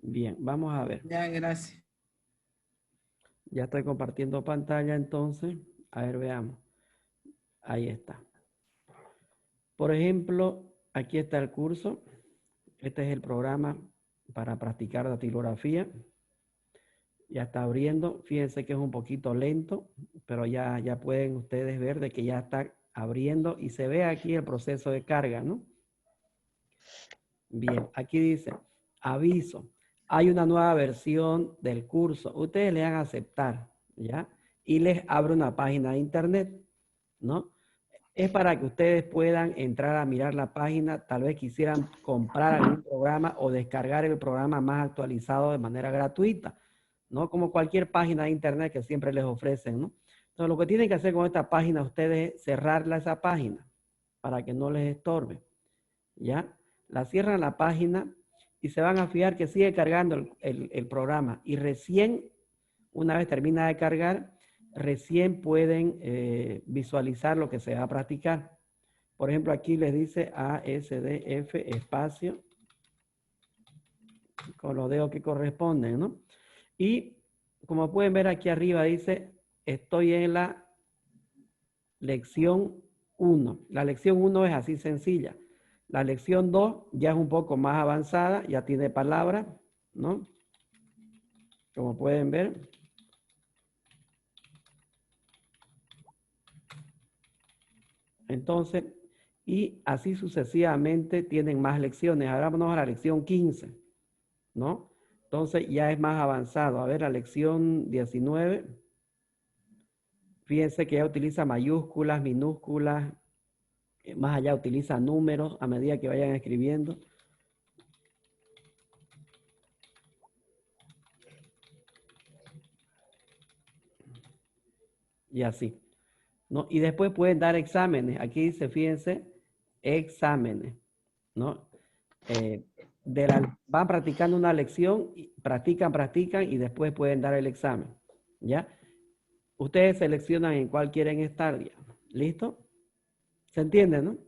Bien, vamos a ver. Ya, gracias. Ya estoy compartiendo pantalla, entonces. A ver, veamos. Ahí está. Por ejemplo, aquí está el curso. Este es el programa para practicar datilografía. Ya está abriendo. Fíjense que es un poquito lento, pero ya pueden ustedes ver de que ya está abriendo y se ve aquí el proceso de carga, ¿no? Bien, aquí dice, aviso, hay una nueva versión del curso. Ustedes le dan a aceptar, ¿ya? Y les abre una página de internet, ¿no? Es para que ustedes puedan entrar a mirar la página, tal vez quisieran comprar algún programa o descargar el programa más actualizado de manera gratuita, ¿no? Como cualquier página de internet que siempre les ofrecen, ¿no? Entonces, lo que tienen que hacer con esta página ustedes es cerrarla esa página para que no les estorbe, ¿ya? La cierran la página y se van a fijar que sigue cargando el programa y recién, una vez termina de cargar, recién pueden visualizar lo que se va a practicar. Por ejemplo, aquí les dice ASDF espacio con los dedos que corresponden, ¿no? Y como pueden ver aquí arriba dice, estoy en la lección 1. La lección 1 es así sencilla. La lección 2 ya es un poco más avanzada, ya tiene palabras, ¿no? Como pueden ver. Entonces, y así sucesivamente tienen más lecciones. Ahora vamos a la lección 15, ¿no? Entonces ya es más avanzado. A ver, la lección 19. Fíjense que ya utiliza mayúsculas, minúsculas, más allá utiliza números a medida que vayan escribiendo. Y así, ¿no? Y después pueden dar exámenes. Aquí dice, fíjense, exámenes, ¿no? Van practicando una lección, practican y después pueden dar el examen, ¿ya? Ustedes seleccionan en cuál quieren estar, ¿listo? ¿Se entiende, no?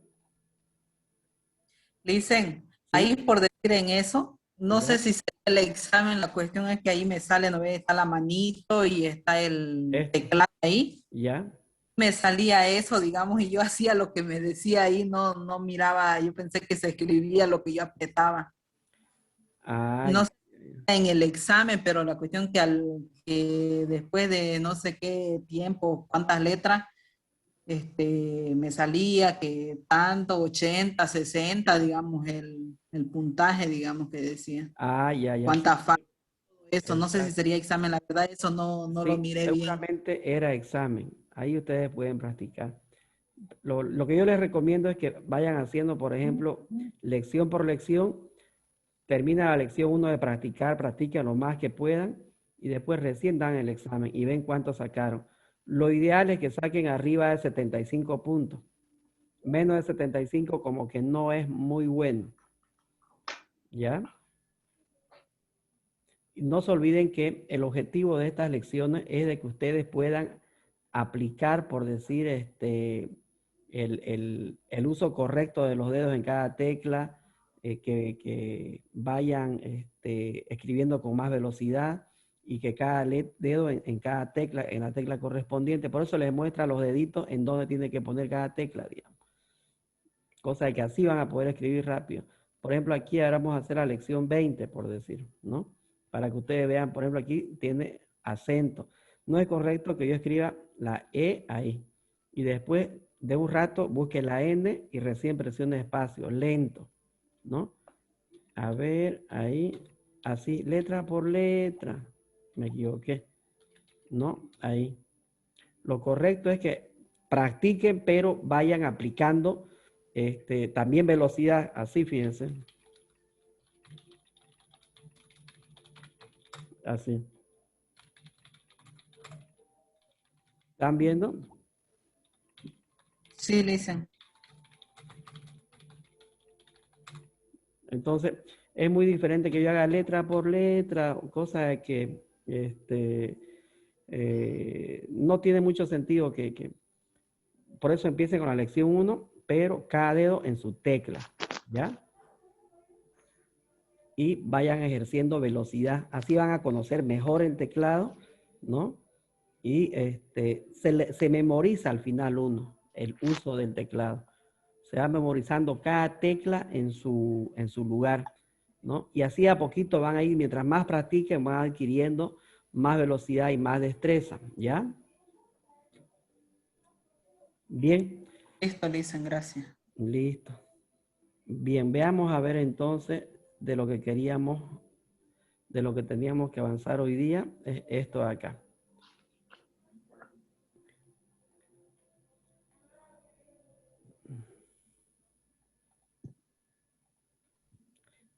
Listen, ahí ¿Sí? por decir en eso, no sé ¿Ya? si será el examen, la cuestión es que ahí me sale, no ve, está la manito y está el Esto, teclado ahí. ¿ya? Me salía eso, digamos, y yo hacía lo que me decía ahí, no miraba, yo pensé que se escribía lo que yo apretaba. Ah, No sé en el examen, pero la cuestión que después de no sé qué tiempo, cuántas letras, me salía que tanto, 80 60 digamos, el puntaje, digamos, que decía. ya, sí. Cuántas faltas, eso, no sé si Exacto. sería examen, la verdad, eso no lo Sí, miré bien. seguramente era examen. Ahí ustedes pueden practicar. Lo que yo les recomiendo es que vayan haciendo, por ejemplo, lección por lección. Termina la lección 1 de practicar, practiquen lo más que puedan y después recién dan el examen y ven cuánto sacaron. Lo ideal es que saquen arriba de 75 puntos. Menos de 75 como que no es muy bueno. ¿Ya? Y no se olviden que el objetivo de estas lecciones es de que ustedes puedan aplicar, por decir, el uso correcto de los dedos en cada tecla, que vayan escribiendo con más velocidad y que cada dedo en cada tecla, en la tecla correspondiente. Por eso les muestra los deditos en donde tiene que poner cada tecla, digamos. Cosa de que así van a poder escribir rápido. Por ejemplo, aquí ahora vamos a hacer la lección 20, por decir, ¿no? Para que ustedes vean, por ejemplo, aquí tiene acento. No es correcto que yo escriba la E ahí. Y después de un rato busque la N y recién presione espacio, lento, ¿no? A ver, ahí, así, letra por letra. Me equivoqué, ¿no? Ahí. Lo correcto es que practiquen, pero vayan aplicando también velocidad, así fíjense, así. ¿Están viendo? Sí, dicen. Entonces, es muy diferente que yo haga letra por letra, cosa de que no tiene mucho sentido por eso empiecen con la lección 1, pero cada dedo en su tecla, ¿ya? y vayan ejerciendo velocidad. Así van a conocer mejor el teclado, ¿no? Y se memoriza al final el uso del teclado. Se va memorizando cada tecla en su lugar, ¿no? Y así a poquito van a ir, mientras más practiquen, van adquiriendo más velocidad y más destreza, ¿ya? Bien. Listo, le dicen, gracias. Listo. Bien, veamos a ver entonces de lo que queríamos, de lo que teníamos que avanzar hoy día, es esto de acá.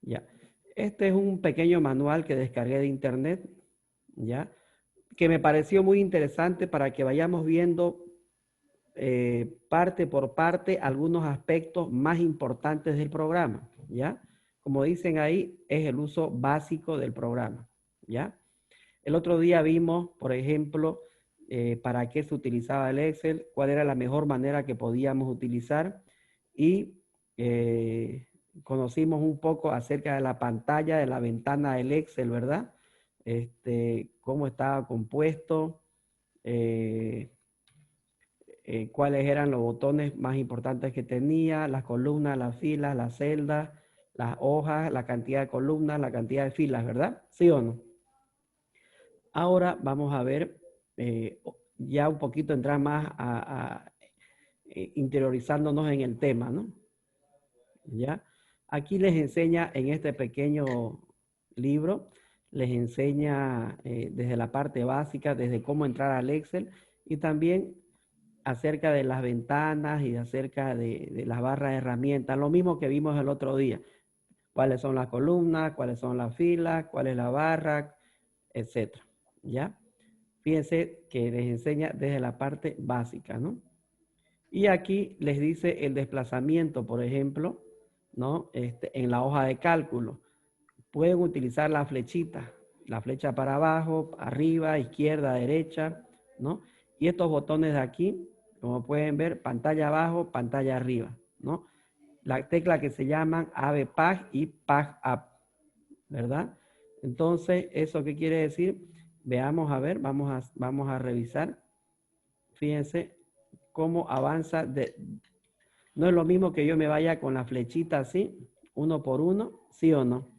Ya. Este es un pequeño manual que descargué de internet, ¿ya? Que me pareció muy interesante para que vayamos viendo parte por parte algunos aspectos más importantes del programa, ¿ya? Como dicen ahí, es el uso básico del programa, ¿ya? El otro día vimos, por ejemplo, para qué se utilizaba el Excel, cuál era la mejor manera que podíamos utilizar y conocimos un poco acerca de la pantalla de la ventana del Excel, ¿verdad? Cómo estaba compuesto, cuáles eran los botones más importantes que tenía, las columnas, las filas, las celdas, las hojas, la cantidad de columnas, la cantidad de filas, ¿verdad? ¿Sí o no? Ahora vamos a ver, ya un poquito entrar más interiorizándonos en el tema, ¿no? ¿Ya? Aquí les enseña en este pequeño libro, les enseña desde la parte básica, desde cómo entrar al Excel y también acerca de las ventanas y acerca de las barras de herramientas, lo mismo que vimos el otro día. Cuáles son las columnas, cuáles son las filas, cuál es la barra, etcétera. ¿Ya? Fíjense que les enseña desde la parte básica, ¿no? Y aquí les dice el desplazamiento, por ejemplo, ¿no? En la hoja de cálculo. Pueden utilizar la flechita, la flecha para abajo, arriba, izquierda, derecha, ¿no? Y estos botones de aquí, como pueden ver, pantalla abajo, pantalla arriba, ¿no? La tecla que se llaman AB Pag y Pag Up, ¿verdad? Entonces, ¿eso qué quiere decir? Veamos a ver, vamos a revisar. Fíjense cómo avanza. No es lo mismo que yo me vaya con la flechita así, uno por uno, ¿sí o no?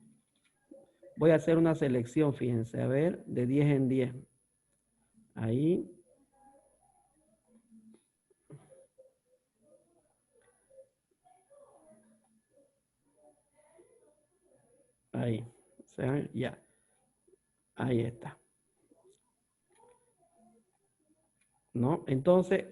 Voy a hacer una selección, fíjense, a ver, de 10 en 10. Ahí. Ahí. O sea, ya. Ahí está. ¿No? Entonces,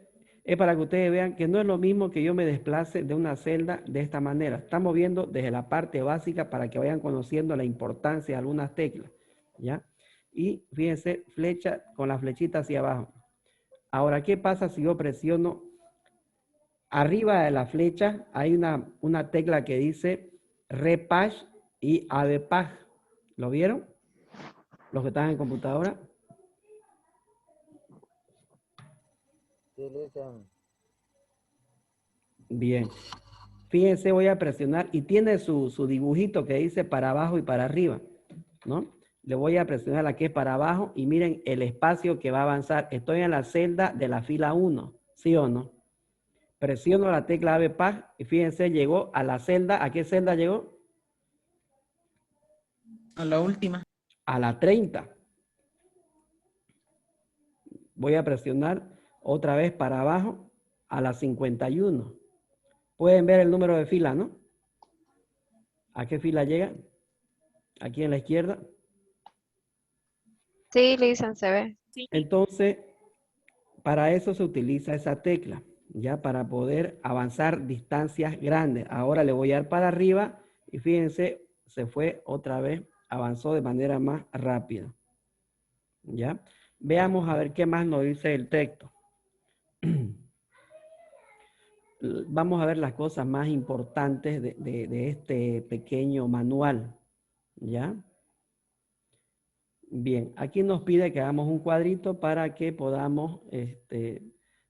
es para que ustedes vean que no es lo mismo que yo me desplace de una celda de esta manera. Estamos viendo desde la parte básica para que vayan conociendo la importancia de algunas teclas, ¿ya? Y fíjense, flecha con la flechita hacia abajo. Ahora, ¿qué pasa si yo presiono arriba de la flecha? Hay una tecla que dice Repage y ABPAG. ¿Lo vieron? Los que están en computadora. Bien. Fíjense, voy a presionar y tiene su dibujito que dice para abajo y para arriba, ¿no? Le voy a presionar la que es para abajo y miren el espacio que va a avanzar. Estoy en la celda de la fila 1, ¿sí o no? Presiono la tecla ABPAG y fíjense, llegó a la celda. ¿A qué celda llegó? A la última. A la 30. Voy a presionar otra vez para abajo a la 51. Pueden ver el número de fila, ¿no? ¿A qué fila llega? Aquí en la izquierda. Sí, Lizan, se ve. Entonces, para eso se utiliza esa tecla, ya para poder avanzar distancias grandes. Ahora le voy a dar para arriba y fíjense, se fue otra vez, avanzó de manera más rápida. ¿Ya? Veamos a ver qué más nos dice el texto. Vamos a ver las cosas más importantes de este pequeño manual. ¿Ya? Bien, aquí nos pide que hagamos un cuadrito para que podamos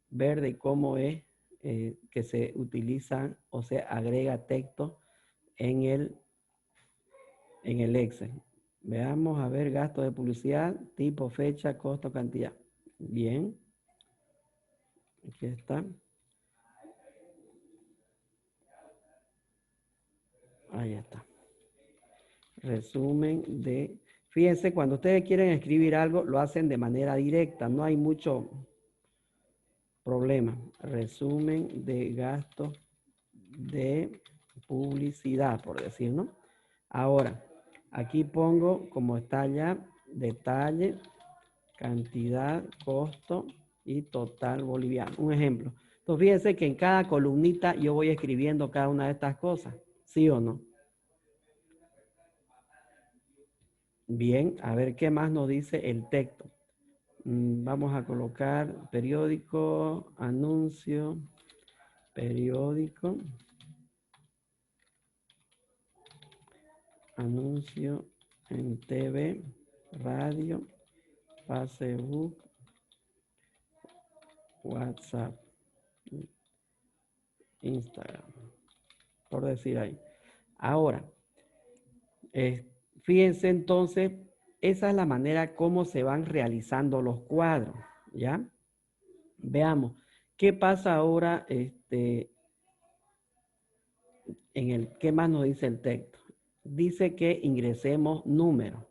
ver de cómo es que se utiliza o se agrega texto en en el Excel. Veamos, a ver, gasto de publicidad, tipo, fecha, costo, cantidad. Bien. Aquí está. Ahí está. Resumen de... Fíjense, cuando ustedes quieren escribir algo, lo hacen de manera directa. No hay mucho problema. Resumen de gasto de publicidad, por decir, ¿no? Ahora, aquí pongo, como está ya, detalle, cantidad, costo y total boliviano. Un ejemplo. Entonces, fíjense que en cada columnita yo voy escribiendo cada una de estas cosas. ¿Sí o no? Bien, a ver qué más nos dice el texto. Vamos a colocar periódico, anuncio, periódico, anuncio en TV, radio, Facebook, WhatsApp, Instagram, por decir ahí. Ahora, fíjense entonces, esa es la manera como se van realizando los cuadros, ¿ya? Veamos, ¿qué pasa ahora qué más nos dice el texto? Dice que ingresemos números,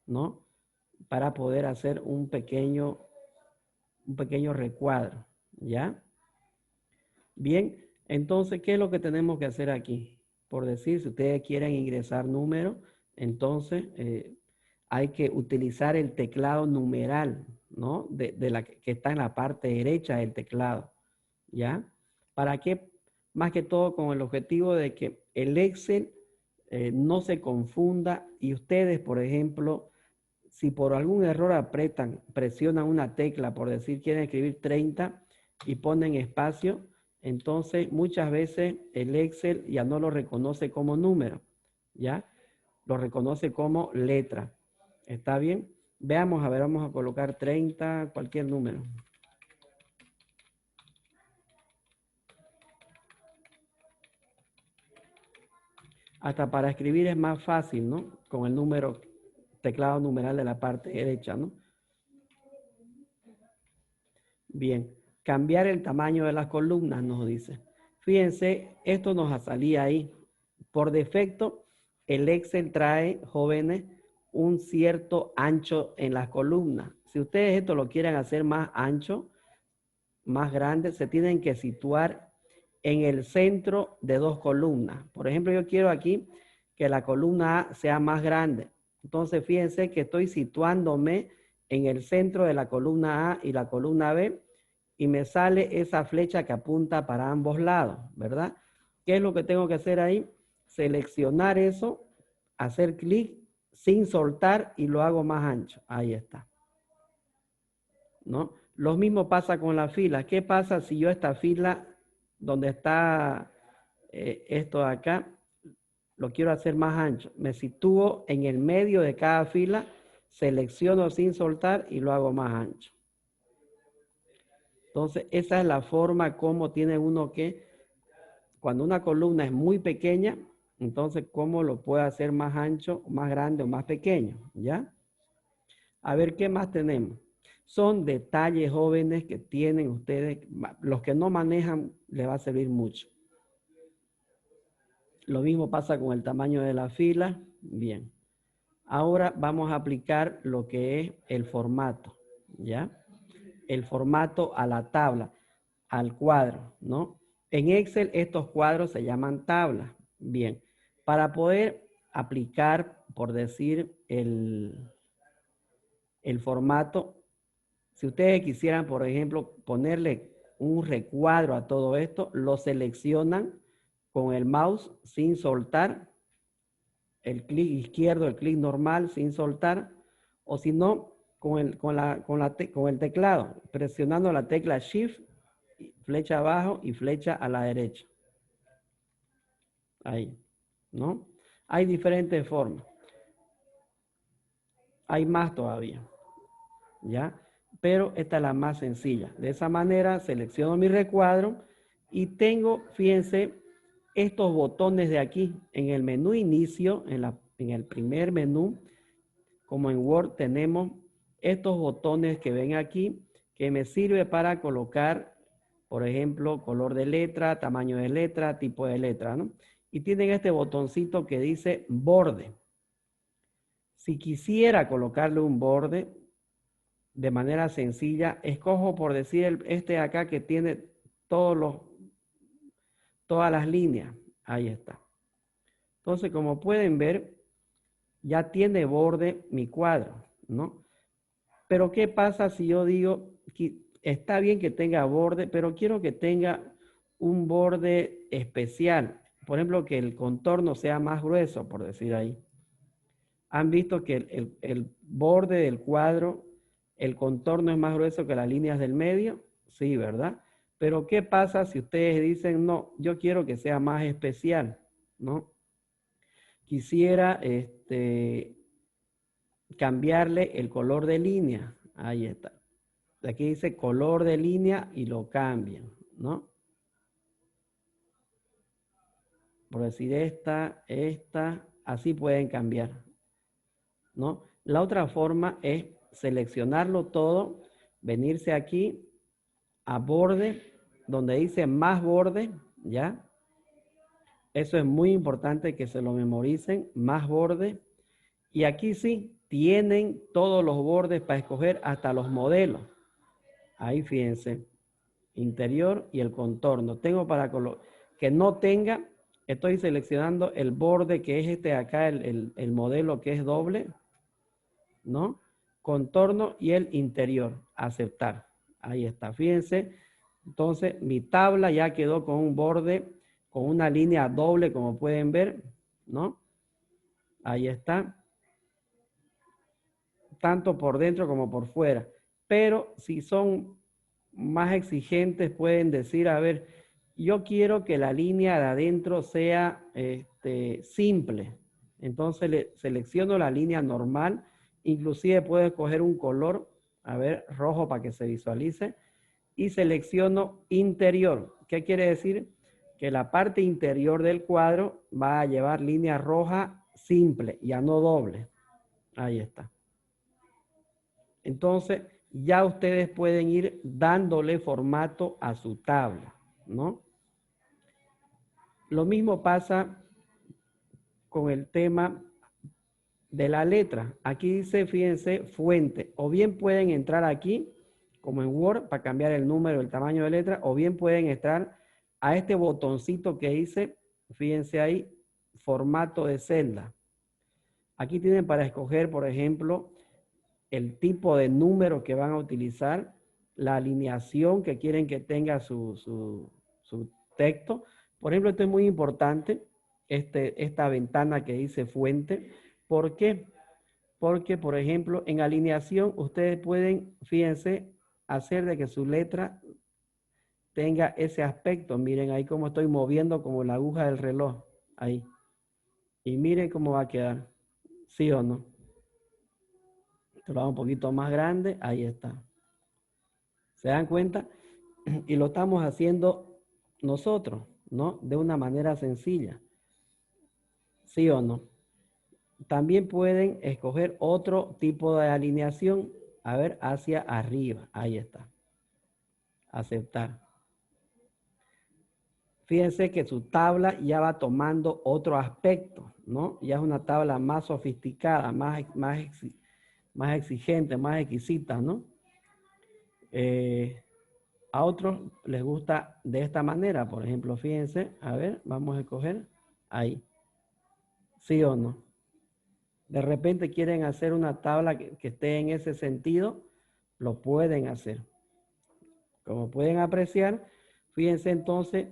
¿no? Para poder hacer un pequeño recuadro, ¿ya? Bien, entonces, ¿qué es lo que tenemos que hacer aquí? Por decir, si ustedes quieren ingresar números, entonces hay que utilizar el teclado numeral, ¿no? De la que está en la parte derecha del teclado, ¿ya? ¿Para qué? Más que todo con el objetivo de que el Excel no se confunda y ustedes, por ejemplo, si por algún error presionan una tecla, por decir, quieren escribir 30 y ponen espacio, entonces muchas veces el Excel ya no lo reconoce como número, ¿ya? Lo reconoce como letra. ¿Está bien? Veamos, a ver, vamos a colocar 30, cualquier número. Hasta para escribir es más fácil, ¿no? Con el número, teclado numeral de la parte derecha, ¿no? Bien, cambiar el tamaño de las columnas, nos dice. Fíjense, esto nos salía ahí. Por defecto, el Excel trae, jóvenes, un cierto ancho en las columnas. Si ustedes esto lo quieren hacer más ancho, más grande, se tienen que situar en el centro de dos columnas. Por ejemplo, yo quiero aquí que la columna A sea más grande. Entonces, fíjense que estoy situándome en el centro de la columna A y la columna B y me sale esa flecha que apunta para ambos lados, ¿verdad? ¿Qué es lo que tengo que hacer ahí? Seleccionar eso, hacer clic sin soltar y lo hago más ancho. Ahí está, ¿no? Lo mismo pasa con la fila. ¿Qué pasa si yo esta fila, donde está esto de acá, lo quiero hacer más ancho? Me sitúo en el medio de cada fila, selecciono sin soltar y lo hago más ancho. Entonces, esa es la forma como tiene uno que, cuando una columna es muy pequeña, entonces, ¿cómo lo puede hacer más ancho, más grande o más pequeño? ¿Ya? A ver, ¿qué más tenemos? Son detalles jóvenes que tienen ustedes, los que no manejan, les va a servir mucho. Lo mismo pasa con el tamaño de la fila. Bien. Ahora vamos a aplicar lo que es el formato, ¿ya? El formato a la tabla, al cuadro, ¿no? En Excel estos cuadros se llaman tablas. Bien. Para poder aplicar, por decir, el formato, si ustedes quisieran, por ejemplo, ponerle un recuadro a todo esto, lo seleccionan con el mouse sin soltar, el clic izquierdo, el clic normal sin soltar, o si no, con el teclado, presionando la tecla Shift, flecha abajo y flecha a la derecha. Ahí, ¿no? Hay diferentes formas. Hay más todavía, ¿ya? Pero esta es la más sencilla. De esa manera selecciono mi recuadro y tengo, fíjense, estos botones de aquí en el menú inicio, en la en el primer menú, como en Word, tenemos estos botones que ven aquí, que me sirve para colocar, por ejemplo, color de letra, tamaño de letra, tipo de letra, ¿no? Y tienen este botoncito que dice borde. Si quisiera colocarle un borde de manera sencilla, escojo por decir este de acá que tiene todas las líneas. Ahí está. Entonces, como pueden ver, ya tiene borde mi cuadro, ¿no? Pero ¿qué pasa si yo digo que está bien que tenga borde, pero quiero que tenga un borde especial? Por ejemplo, que el contorno sea más grueso, por decir ahí. Han visto que el borde del cuadro, el contorno es más grueso que las líneas del medio. Sí, ¿verdad? Pero ¿qué pasa si ustedes dicen, no, yo quiero que sea más especial, ¿no? Quisiera cambiarle el color de línea. Ahí está. Aquí dice color de línea y lo cambian, ¿no? Por decir esta, así pueden cambiar, ¿no? La otra forma es seleccionarlo todo, venirse aquí a borde, donde dice más borde, ¿ya? Eso es muy importante que se lo memoricen, más borde. Y aquí sí, tienen todos los bordes para escoger hasta los modelos. Ahí fíjense, interior y el contorno. Tengo para que no tenga, estoy seleccionando el borde que es este de acá, el modelo que es doble, ¿no? Contorno y el interior, aceptar. Ahí está, fíjense. Entonces, mi tabla ya quedó con un borde, con una línea doble, como pueden ver, ¿no? Ahí está. Tanto por dentro como por fuera. Pero si son más exigentes, pueden decir, a ver, yo quiero que la línea de adentro sea simple. Entonces le selecciono la línea normal. Inclusive puedo escoger un color, a ver, rojo para que se visualice. Y selecciono interior. ¿Qué quiere decir? Que la parte interior del cuadro va a llevar línea roja simple, ya no doble. Ahí está. Entonces, ya ustedes pueden ir dándole formato a su tabla, ¿no? Lo mismo pasa con el tema de la letra. Aquí dice, fíjense, fuente. O bien pueden entrar aquí, como en Word, para cambiar el número, el tamaño de letra, o bien pueden entrar a este botoncito que dice, fíjense ahí, formato de celda. Aquí tienen para escoger, por ejemplo, el tipo de número que van a utilizar, la alineación que quieren que tenga su texto. Por ejemplo, esto es muy importante, esta ventana que dice fuente. ¿Por qué? Porque, por ejemplo, en alineación ustedes pueden, fíjense, hacer de que su letra tenga ese aspecto. Miren ahí cómo estoy moviendo como la aguja del reloj. Ahí. Y miren cómo va a quedar. ¿Sí o no? Lo hago un poquito más grande. Ahí está. ¿Se dan cuenta? Y lo estamos haciendo nosotros, ¿no? De una manera sencilla. ¿Sí o no? También pueden escoger otro tipo de alineación. A ver, hacia arriba. Ahí está. Aceptar. Fíjense que su tabla ya va tomando otro aspecto, ¿no? Ya es una tabla más sofisticada, más exigente, más exquisita, ¿no? A otros les gusta de esta manera, por ejemplo, fíjense, a ver, vamos a escoger ahí, ¿sí o no? De repente quieren hacer una tabla que esté en ese sentido, lo pueden hacer. Como pueden apreciar, fíjense entonces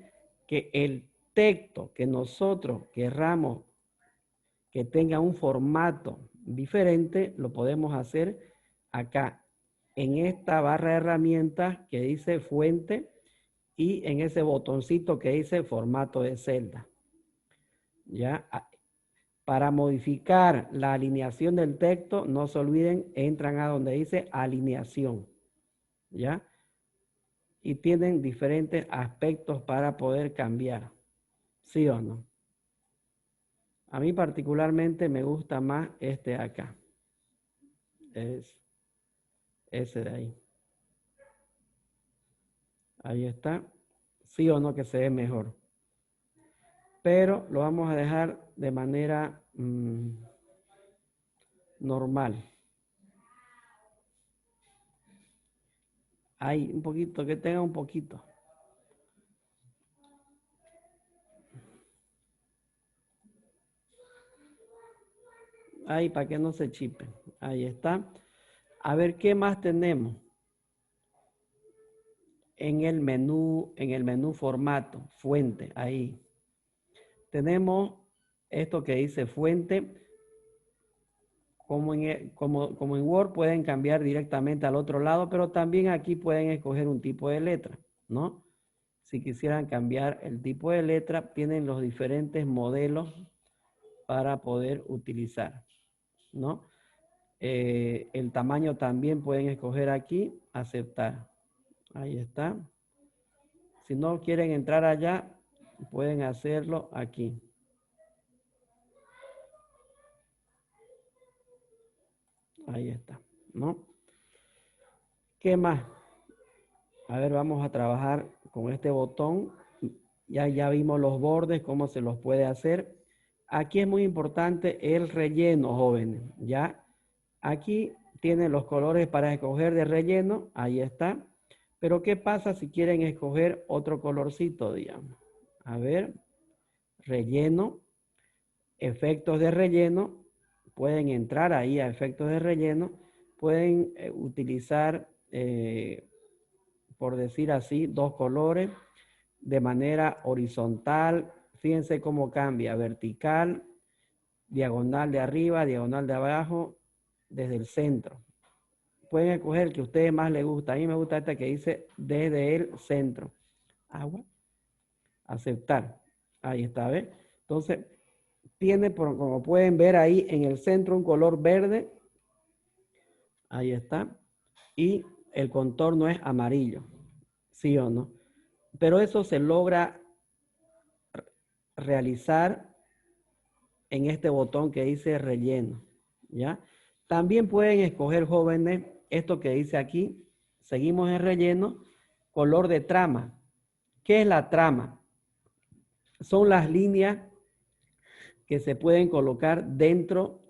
que el texto que nosotros querramos que tenga un formato diferente, lo podemos hacer acá, en esta barra de herramientas que dice fuente y en ese botoncito que dice formato de celda. ¿Ya? Para modificar la alineación del texto, no se olviden, entran a donde dice alineación. ¿Ya? Y tienen diferentes aspectos para poder cambiar. ¿Sí o no? A mí particularmente me gusta más este acá. Es ese de ahí. Ahí está. Sí o no que se ve mejor. Pero lo vamos a dejar de manera normal. Ahí, un poquito, que tenga un poquito. Ahí, para que no se chipe. Ahí está. A ver, ¿qué más tenemos? En el menú formato, fuente, ahí. Tenemos esto que dice fuente. Como en Word pueden cambiar directamente al otro lado, pero también aquí pueden escoger un tipo de letra, ¿no? Si quisieran cambiar el tipo de letra, tienen los diferentes modelos para poder utilizar, ¿no? El tamaño también pueden escoger aquí, aceptar. Ahí está. Si no quieren entrar allá, pueden hacerlo aquí. Ahí está, ¿no? ¿Qué más? A ver, vamos a trabajar con este botón. Ya vimos los bordes, cómo se los puede hacer. Aquí es muy importante el relleno, jóvenes, ¿ya? Aquí tienen los colores para escoger de relleno, ahí está. Pero ¿qué pasa si quieren escoger otro colorcito, digamos? A ver, relleno, efectos de relleno, pueden entrar ahí a efectos de relleno, pueden utilizar, por decir así, dos colores de manera horizontal. Fíjense cómo cambia, vertical, diagonal de arriba, diagonal de abajo, desde el centro. Pueden escoger el que a ustedes más les gusta. A mí me gusta esta que dice desde el centro. Agua. Aceptar. Ahí está, ¿ves? Entonces, tiene, como pueden ver ahí, en el centro un color verde. Ahí está. Y el contorno es amarillo. ¿Sí o no? Pero eso se logra realizar en este botón que dice relleno, ¿ya? También pueden escoger, jóvenes, esto que dice aquí, seguimos en relleno, color de trama. ¿Qué es la trama? Son las líneas que se pueden colocar dentro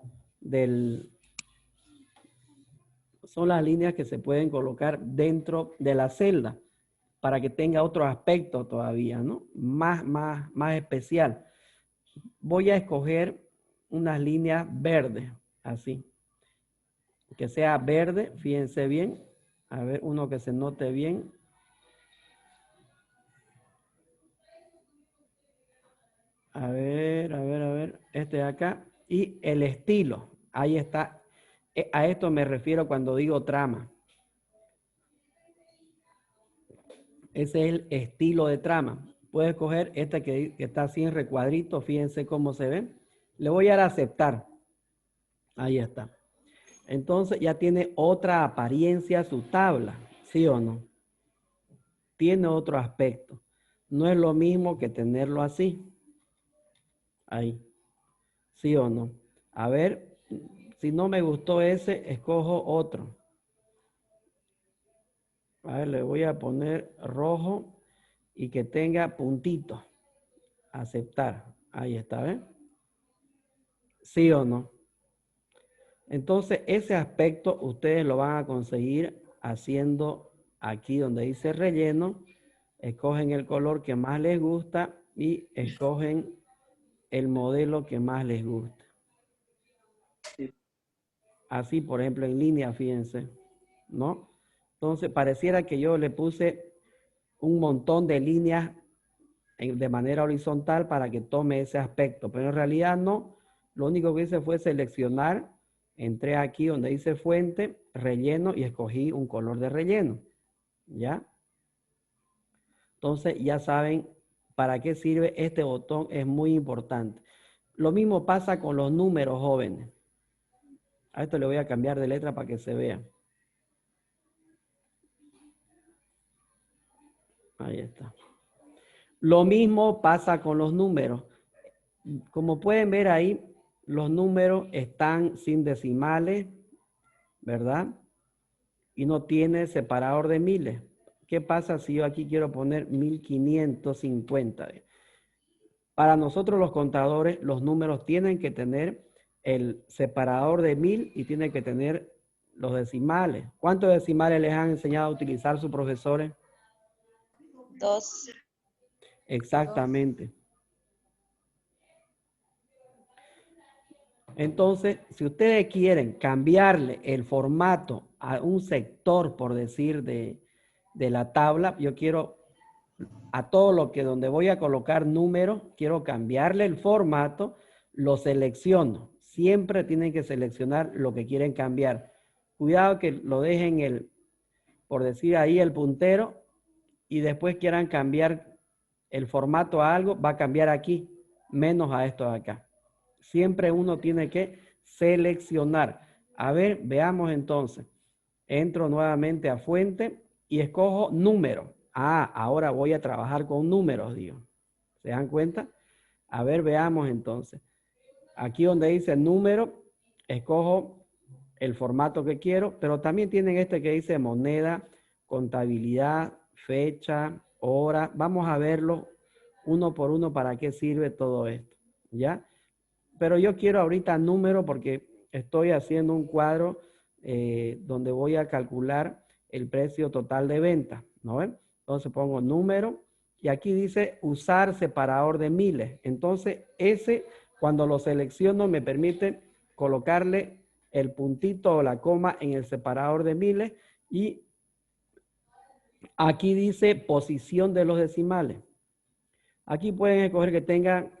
son las líneas que se pueden colocar dentro de la celda para que tenga otro aspecto todavía, ¿no? Más especial. Voy a escoger unas líneas verdes, así. Que sea verde, fíjense bien. A ver, uno que se note bien. A ver, a ver, a ver. Este de acá. Y el estilo. Ahí está. A esto me refiero cuando digo trama. Ese es el estilo de trama. Puedes escoger este que está así en recuadrito. Fíjense cómo se ve. Le voy a dar a aceptar. Ahí está. Entonces ya tiene otra apariencia su tabla. ¿Sí o no? Tiene otro aspecto. No es lo mismo que tenerlo así. Ahí. ¿Sí o no? A ver, si no me gustó ese, escojo otro. A ver, le voy a poner rojo y que tenga puntitos. Aceptar. Ahí está, ¿ves? ¿Sí o no? Entonces, ese aspecto ustedes lo van a conseguir haciendo aquí donde dice relleno. Escogen el color que más les gusta y escogen el modelo que más les gusta. Así, por ejemplo, en línea, fíjense, ¿no? Entonces, pareciera que yo le puse un montón de líneas de manera horizontal para que tome ese aspecto, pero en realidad no. Lo único que hice fue seleccionar, entré aquí donde dice fuente, relleno y escogí un color de relleno, ¿ya? Entonces, ya saben para qué sirve este botón, es muy importante. Lo mismo pasa con los números, jóvenes. A esto le voy a cambiar de letra para que se vea. Ahí está. Lo mismo pasa con los números. Como pueden ver ahí, los números están sin decimales, ¿verdad? Y no tiene separador de miles. ¿Qué pasa si yo aquí quiero poner 1550? Para nosotros los contadores, los números tienen que tener el separador de 1000 y tienen que tener los decimales. ¿Cuántos decimales les han enseñado a utilizar sus profesores? 2. Exactamente. Entonces, si ustedes quieren cambiarle el formato a un sector, por decir, de la tabla, yo quiero a todo lo que donde voy a colocar números, quiero cambiarle el formato, lo selecciono. Siempre tienen que seleccionar lo que quieren cambiar. Cuidado que lo dejen por decir ahí el puntero y después quieran cambiar el formato a algo, va a cambiar aquí, menos a esto de acá. Siempre uno tiene que seleccionar. A ver, veamos entonces. Entro nuevamente a fuente y escojo número. Ah, ahora voy a trabajar con números, digo. ¿Se dan cuenta? A ver, veamos entonces. Aquí donde dice número, escojo el formato que quiero, pero también tienen este que dice moneda, contabilidad, fecha, hora. Vamos a verlo uno por uno para qué sirve todo esto, ¿ya? Pero yo quiero ahorita número porque estoy haciendo un cuadro donde voy a calcular el precio total de venta, ¿no ven? Entonces pongo número y aquí dice usar separador de miles. Entonces ese, cuando lo selecciono, me permite colocarle el puntito o la coma en el separador de miles y aquí dice posición de los decimales. Aquí pueden escoger que tengan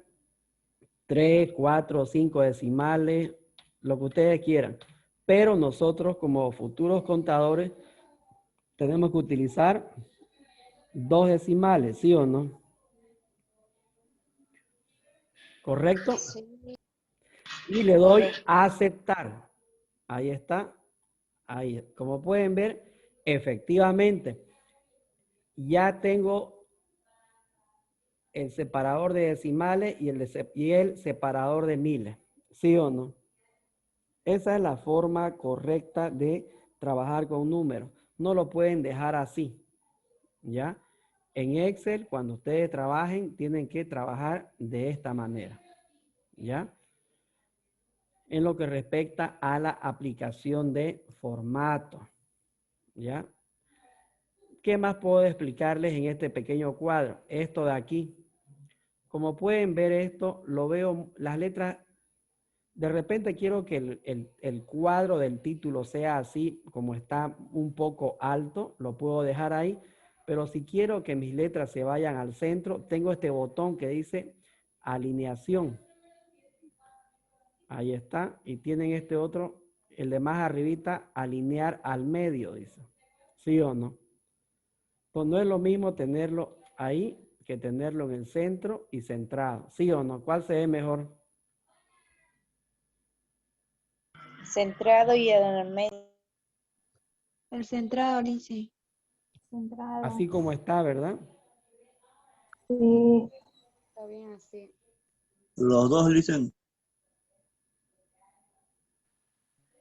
3, 4, 5 decimales, lo que ustedes quieran. Pero nosotros como futuros contadores tenemos que utilizar 2 decimales, ¿sí o no? ¿Correcto? Sí. Y le doy a aceptar. Ahí está. Ahí. Como pueden ver, efectivamente, ya tengo el separador de decimales y el separador de miles, ¿sí o no? Esa es la forma correcta de trabajar con números. No lo pueden dejar así, ¿ya? En Excel, cuando ustedes trabajen, tienen que trabajar de esta manera, ¿ya? En lo que respecta a la aplicación de formato, ¿ya? ¿Qué más puedo explicarles en este pequeño cuadro? Esto de aquí. Como pueden ver esto, lo veo, las letras. De repente quiero que el cuadro del título sea así, como está un poco alto, lo puedo dejar ahí, pero si quiero que mis letras se vayan al centro, tengo este botón que dice alineación. Ahí está, y tienen este otro, el de más arribita, alinear al medio, dice. ¿Sí o no? Pues no es lo mismo tenerlo ahí que tenerlo en el centro y centrado. ¿Sí o no? ¿Cuál se ve mejor? Centrado y en el medio. El centrado, Lindsay. Centrado. Así como está, ¿verdad? Sí. Está bien así. Los dos dicen.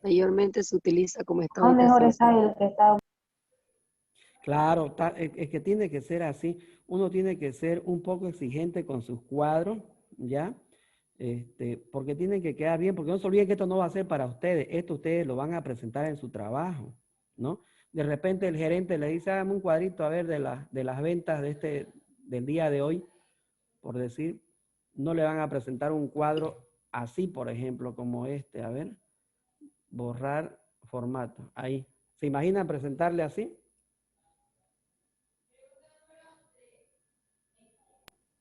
Mayormente se utiliza como está Más ahorita. mejor Sí, está sí. el que está. Claro, es que tiene que ser así. Uno tiene que ser un poco exigente con sus cuadros, ¿ya? Porque tienen que quedar bien, porque no se olviden que esto no va a ser para ustedes, esto ustedes lo van a presentar en su trabajo, ¿no? De repente el gerente le dice, hágame un cuadrito a ver de las ventas del día de hoy, por decir, no le van a presentar un cuadro así, por ejemplo, como este, a ver, borrar formato, ahí. ¿Se imaginan presentarle así?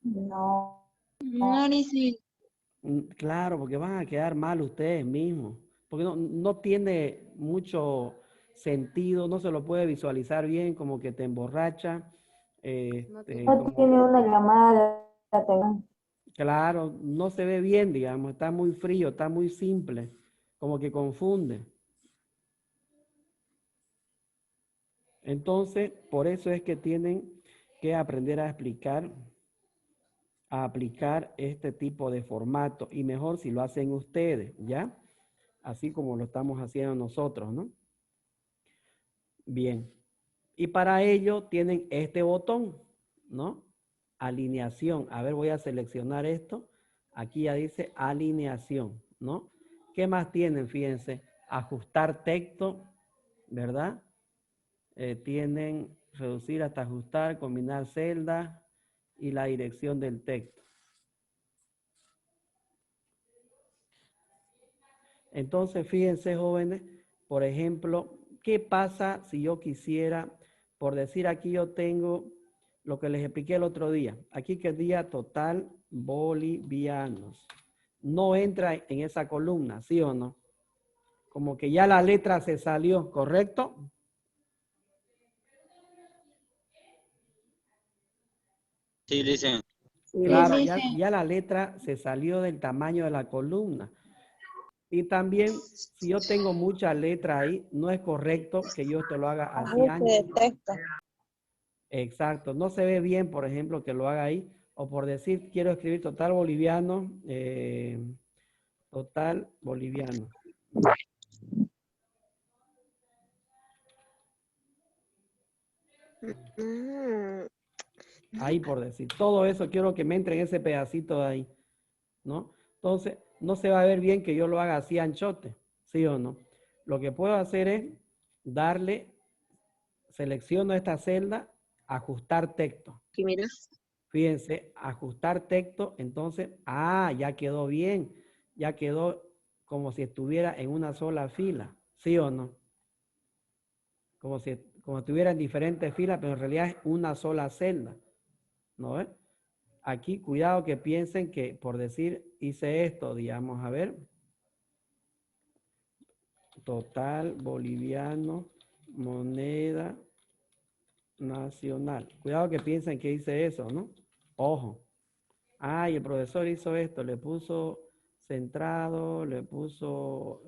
No. No, Lindsay. Claro, porque van a quedar mal ustedes mismos, porque no tiene mucho sentido, no se lo puede visualizar bien, como que te emborracha, No tiene- No como, tiene una llamada de atención. claro, no se ve bien, digamos, está muy frío, está muy simple, como que confunde. Entonces, por eso es que tienen que aprender a explicar a aplicar este tipo de formato y mejor si lo hacen ustedes, ¿ya? Así como lo estamos haciendo nosotros, ¿no? Bien. Y para ello tienen este botón, ¿no? Alineación. A ver, voy a seleccionar esto. Aquí ya dice alineación, ¿no? ¿Qué más tienen? Fíjense, ajustar texto, ¿verdad? Tienen reducir hasta ajustar, combinar celdas y la dirección del texto. Entonces, fíjense, jóvenes, por ejemplo, ¿qué pasa si yo quisiera, por decir aquí yo tengo lo que les expliqué el otro día, aquí que día total bolivianos, no entra en esa columna, ¿sí o no? Como que ya la letra se salió, ¿correcto? Sí, listen. Sí, Claro, Sí, ya, sí. ya la letra se salió del tamaño de la columna. Y también, si yo tengo mucha letra ahí, no es correcto que yo te lo haga así Ajuste de ancho. texto. Exacto, no se ve bien, por ejemplo, que lo haga ahí. O por decir, quiero escribir total boliviano, total boliviano. Mm, Ahí por decir. Todo eso quiero que me entre en ese pedacito de ahí, ¿no? Entonces, no se va a ver bien que yo lo haga así anchote, ¿sí o no? Lo que puedo hacer es darle, selecciono esta celda, ajustar texto. aquí mira. Fíjense, ajustar texto, entonces, ya quedó bien, ya quedó como si estuviera en una sola fila, ¿sí o no? Como estuviera en diferentes filas, pero en realidad es una sola celda, ¿no ves? Aquí, cuidado que piensen que, por decir, hice esto, digamos, a ver, total boliviano, moneda nacional. Cuidado que piensen que hice eso, ¿no? Ojo. Y el profesor hizo esto, le puso centrado, le puso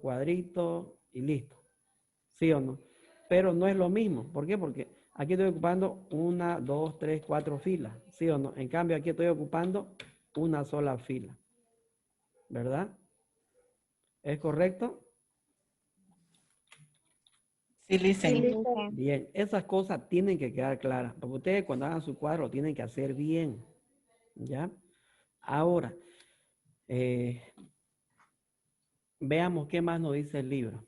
cuadrito y listo. ¿Sí o no? Pero no es lo mismo. ¿Por qué? Porque aquí estoy ocupando 1, 2, 3, 4 filas. ¿Sí o no? En cambio, aquí estoy ocupando una sola fila. ¿Verdad? ¿Es correcto? Sí, Sí, listen. listo. Bien, esas cosas tienen que quedar claras, porque ustedes cuando hagan su cuadro lo tienen que hacer bien, ¿ya? Ahora, veamos qué más nos dice el libro.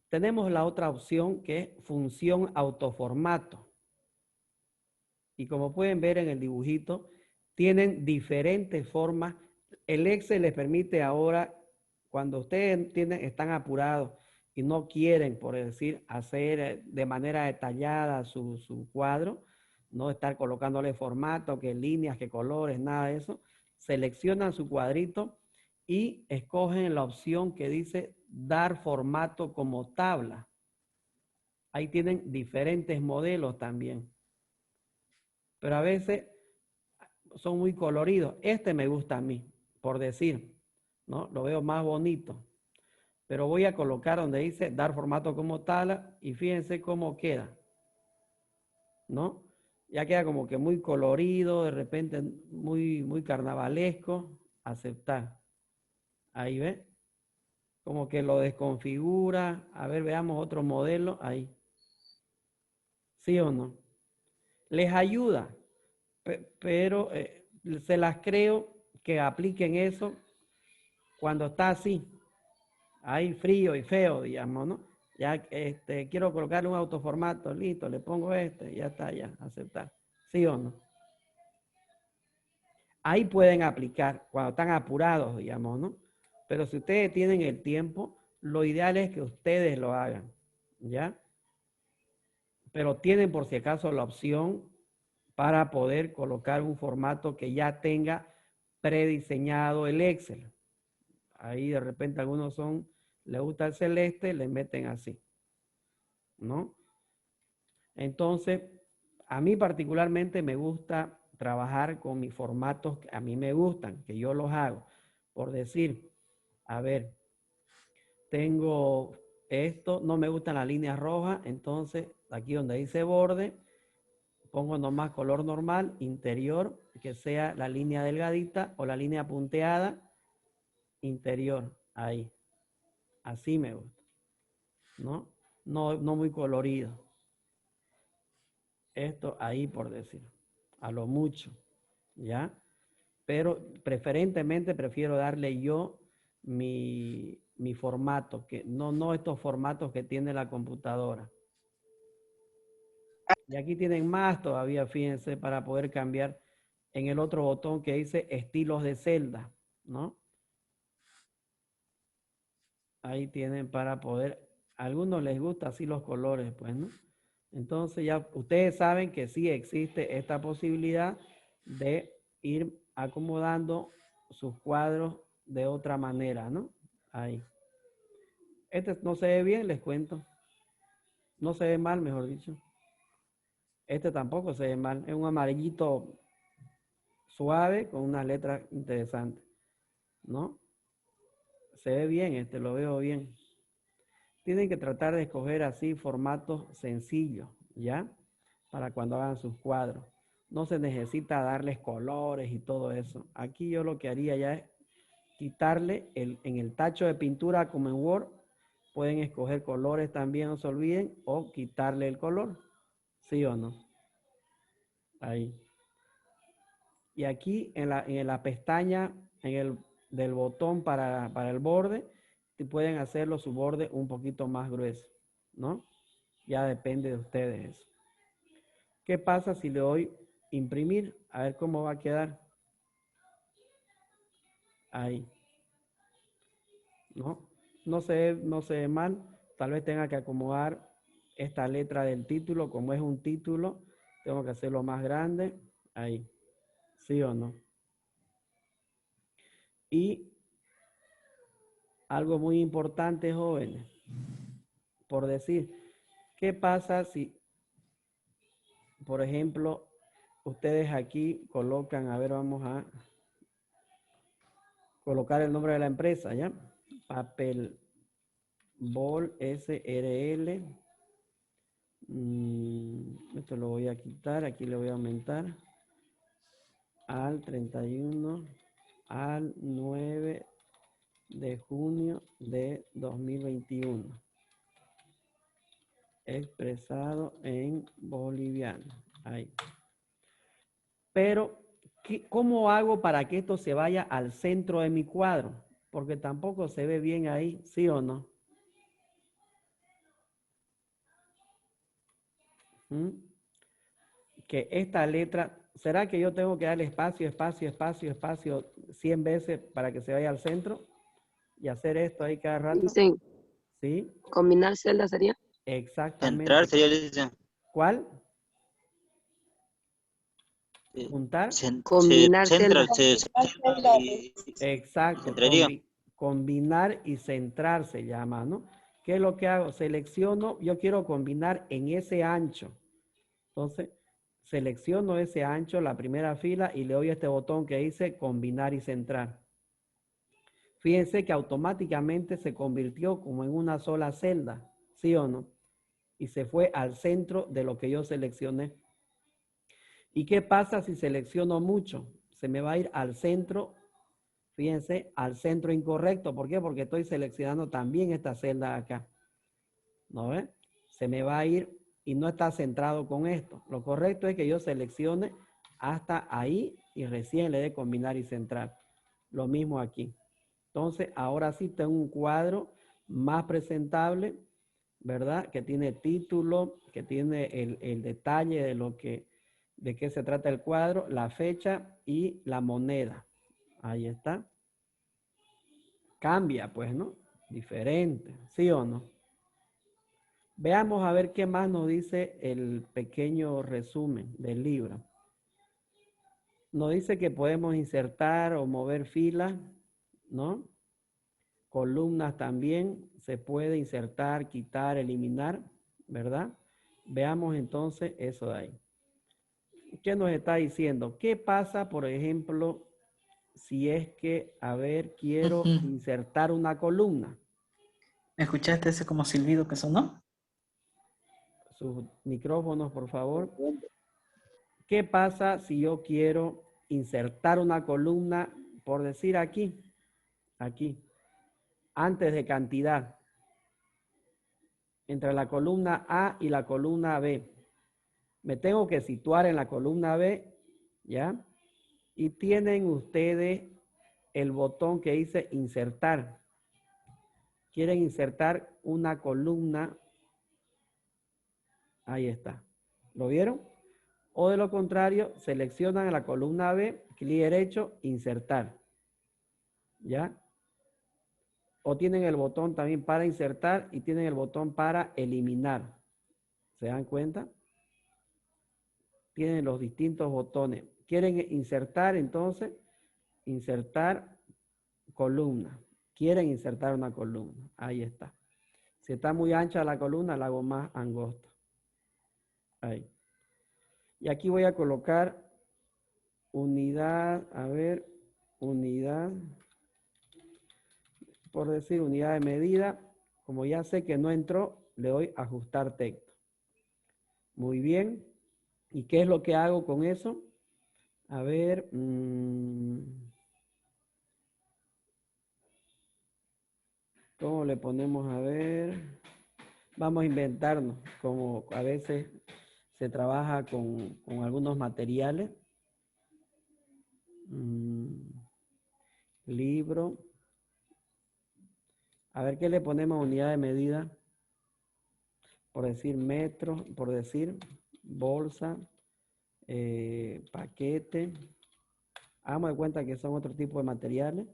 Tenemos la otra opción que es función autoformato. Y como pueden ver en el dibujito, tienen diferentes formas. El Excel les permite ahora, cuando ustedes están apurados y no quieren, por decir, hacer de manera detallada su cuadro, no estar colocándole formato, que líneas, que colores, nada de eso, seleccionan su cuadrito y escogen la opción que dice dar formato como tabla. Ahí tienen diferentes modelos también. Pero a veces son muy coloridos. Este me gusta a mí, por decir, ¿no? Lo veo más bonito. Pero voy a colocar donde dice dar formato como tabla y fíjense cómo queda, ¿no? Ya queda como que muy colorido, de repente muy carnavalesco. Aceptar. Ahí ve. Como que lo desconfigura. A ver, veamos otro modelo. Ahí. ¿Sí o no? Les ayuda, pero se las creo que apliquen eso cuando está así, ahí frío y feo, digamos, ¿no? Ya quiero colocarle un autoformato, listo, le pongo ya está, ya, aceptar. ¿Sí o no? Ahí pueden aplicar cuando están apurados, digamos, ¿no? Pero si ustedes tienen el tiempo, lo ideal es que ustedes lo hagan, ¿ya? Pero tienen por si acaso la opción para poder colocar un formato que ya tenga prediseñado el Excel. Ahí de repente algunos les gusta el celeste, le meten así, ¿no? Entonces, a mí particularmente me gusta trabajar con mis formatos que a mí me gustan, que yo los hago. Por decir, a ver, tengo esto, no me gustan las líneas rojas, entonces aquí donde dice borde, Pongo nomás color normal, interior, que sea la línea delgadita o la línea punteada, interior, ahí. Así me gusta, ¿no? No muy colorido. Esto ahí por decir, a lo mucho, ¿ya? Pero preferentemente prefiero darle yo mi formato, que no estos formatos que tiene la computadora. Y aquí tienen más todavía, fíjense, para poder cambiar en el otro botón que dice estilos de celda, ¿no? Ahí tienen para poder, a algunos les gusta así los colores, pues, ¿no? Entonces ya ustedes saben que sí existe esta posibilidad de ir acomodando sus cuadros de otra manera, ¿no? Ahí. Este no se ve bien, les cuento. No se ve mal, mejor dicho. Este tampoco se ve mal. Es un amarillito suave con unas letras interesantes, ¿no? Se ve bien, este lo veo bien. Tienen que tratar de escoger así formatos sencillos, ¿ya? Para cuando hagan sus cuadros. No se necesita darles colores y todo eso. Aquí yo lo que haría ya es quitarle en el tacho de pintura como en Word. Pueden escoger colores también, no se olviden, o quitarle el color. ¿Sí o no? Ahí. Y aquí en la pestaña del botón para el borde, pueden hacerlo su borde un poquito más grueso, ¿no? Ya depende de ustedes eso. ¿Qué pasa si le doy imprimir? A ver cómo va a quedar. Ahí. ¿No? No se ve mal. Tal vez tenga que acomodar esta letra del título. Como es un título, tengo que hacerlo más grande. Ahí. ¿Sí o no? Y algo muy importante, jóvenes. Por decir, ¿qué pasa si, por ejemplo, ustedes aquí colocan, a ver, vamos a colocar el nombre de la empresa, ¿ya? Papel Bol SRL. Esto lo voy a quitar, aquí le voy a aumentar al 31 al 9 de junio de 2021. Expresado en boliviano. Ahí. Pero, ¿cómo hago para que esto se vaya al centro de mi cuadro? Porque tampoco se ve bien ahí, ¿sí o no? Que esta letra, ¿será que yo tengo que darle espacio, espacio, espacio, espacio 100 veces para que se vaya al centro? Y hacer esto ahí cada rato. Dicen, ¿Sí? combinar celdas sería. Exactamente. Centrar sería, licenciado. ¿Cuál? ¿Juntar? Combinar Central, celdas. Exacto. centraría. Combinar y centrar se llama, ¿no? ¿Qué es lo que hago? Selecciono, yo quiero combinar en ese ancho. Entonces, selecciono ese ancho, la primera fila, y le doy a este botón que dice combinar y centrar. Fíjense que automáticamente se convirtió como en una sola celda, ¿sí o no? Y se fue al centro de lo que yo seleccioné. ¿Y qué pasa si selecciono mucho? Se me va a ir al centro, fíjense, al centro incorrecto. ¿Por qué? Porque estoy seleccionando también esta celda acá. ¿No ven? Se me va a ir y no está centrado con esto. Lo correcto es que yo seleccione hasta ahí y recién le dé combinar y centrar. Lo mismo aquí. Entonces, ahora sí tengo un cuadro más presentable, ¿verdad? Que tiene título, que tiene el detalle de qué se trata el cuadro, la fecha y la moneda. Ahí está. Cambia, pues, ¿no? Diferente, ¿sí o no? Veamos a ver qué más nos dice el pequeño resumen del libro. Nos dice que podemos insertar o mover filas, ¿no? Columnas también se puede insertar, quitar, eliminar, ¿verdad? Veamos entonces eso de ahí. ¿Qué nos está diciendo? ¿Qué pasa, por ejemplo, si es que, a ver, quiero insertar una columna? ¿Escuchaste ese como silbido que sonó? Sus micrófonos, por favor. ¿Qué pasa si yo quiero insertar una columna, por decir aquí, antes de cantidad, entre la columna A y la columna B? Me tengo que situar en la columna B, ¿ya? Y tienen ustedes el botón que dice insertar. Quieren insertar una columna. Ahí está. ¿Lo vieron? O de lo contrario, seleccionan la columna B, clic derecho, insertar. ¿Ya? O tienen el botón también para insertar y tienen el botón para eliminar. ¿Se dan cuenta? Tienen los distintos botones. Quieren insertar, entonces, insertar columna. Quieren insertar una columna. Ahí está. Si está muy ancha la columna, la hago más angosta. Ahí. Y aquí voy a colocar unidad, a ver, unidad, por decir unidad de medida. Como ya sé que no entró, le doy ajustar texto. Muy bien. ¿Y qué es lo que hago con eso? A ver. ¿Cómo le ponemos? A ver. Vamos a inventarnos, como a veces se trabaja con algunos materiales. Libro. A ver qué le ponemos unidad de medida. Por decir metro, por decir bolsa, paquete. Hagamos de cuenta que son otro tipo de materiales,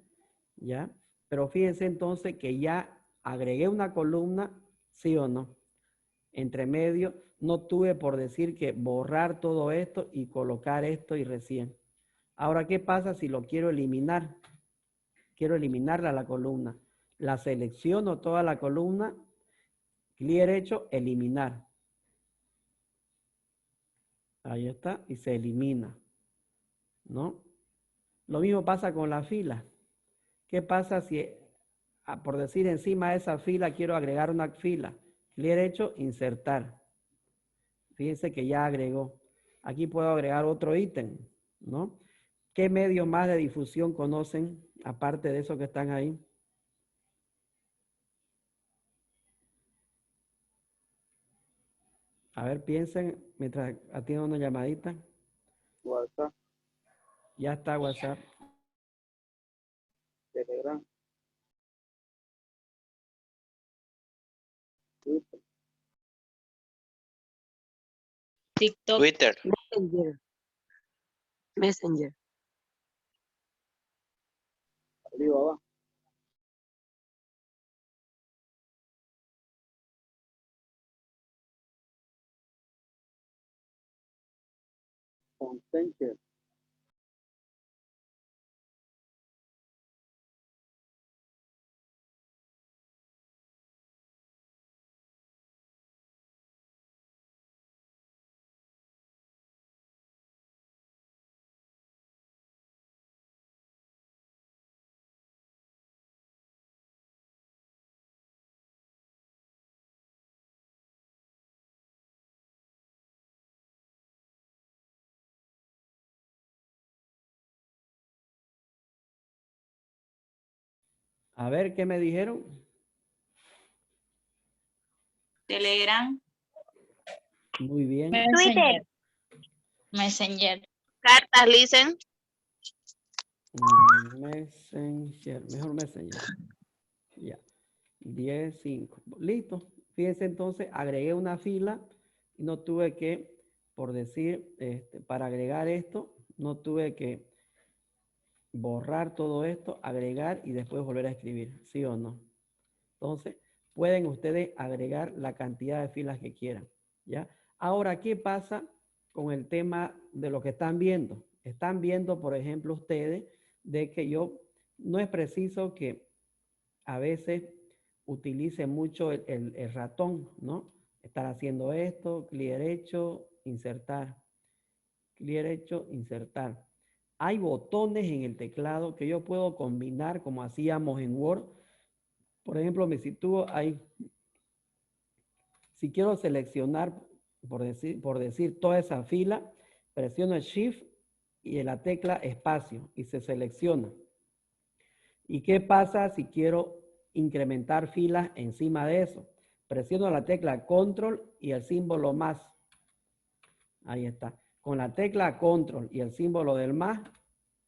¿ya? Pero fíjense entonces que ya agregué una columna, ¿sí o no? Entre medio, no tuve por decir que borrar todo esto y colocar esto y recién. Ahora, ¿qué pasa si lo quiero eliminar? Quiero eliminarla la columna. La selecciono toda la columna, clic derecho, eliminar. Ahí está, y se elimina, ¿no? Lo mismo pasa con la fila. ¿Qué pasa si, por decir encima de esa fila, quiero agregar una fila? Clic derecho, insertar. Fíjense que ya agregó. Aquí puedo agregar otro ítem, ¿no? ¿Qué medios más de difusión conocen, aparte de esos que están ahí? A ver, piensen mientras atiendo una llamadita. WhatsApp, Ya está WhatsApp. Telegram, Twitter. TikTok. Twitter. Messenger. Messenger. Alibaba. Messenger. A ver, ¿qué me dijeron? Telegram. Muy bien. Messenger. Messenger. Cartas, listen. Messenger, mejor Messenger. Ya. 10, 5. Listo. Fíjense entonces, agregué una fila y no tuve que, por decir, para agregar esto, no tuve que borrar todo esto, agregar y después volver a escribir, ¿sí o no? Entonces, pueden ustedes agregar la cantidad de filas que quieran, ¿ya? Ahora, ¿qué pasa con el tema de lo que están viendo? Están viendo, por ejemplo, ustedes, de que no es preciso que a veces utilice mucho el ratón, ¿no? Estar haciendo esto, clic derecho, insertar, clic derecho, insertar. Hay botones en el teclado que yo puedo combinar como hacíamos en Word. Por ejemplo, me sitúo ahí. Si quiero seleccionar, por decir toda esa fila, Presiono el Shift y en la tecla espacio y se selecciona. ¿Y qué pasa si quiero incrementar filas encima de eso? Presiono la tecla Control y el símbolo más. Ahí está. Con la tecla Control y el símbolo del más,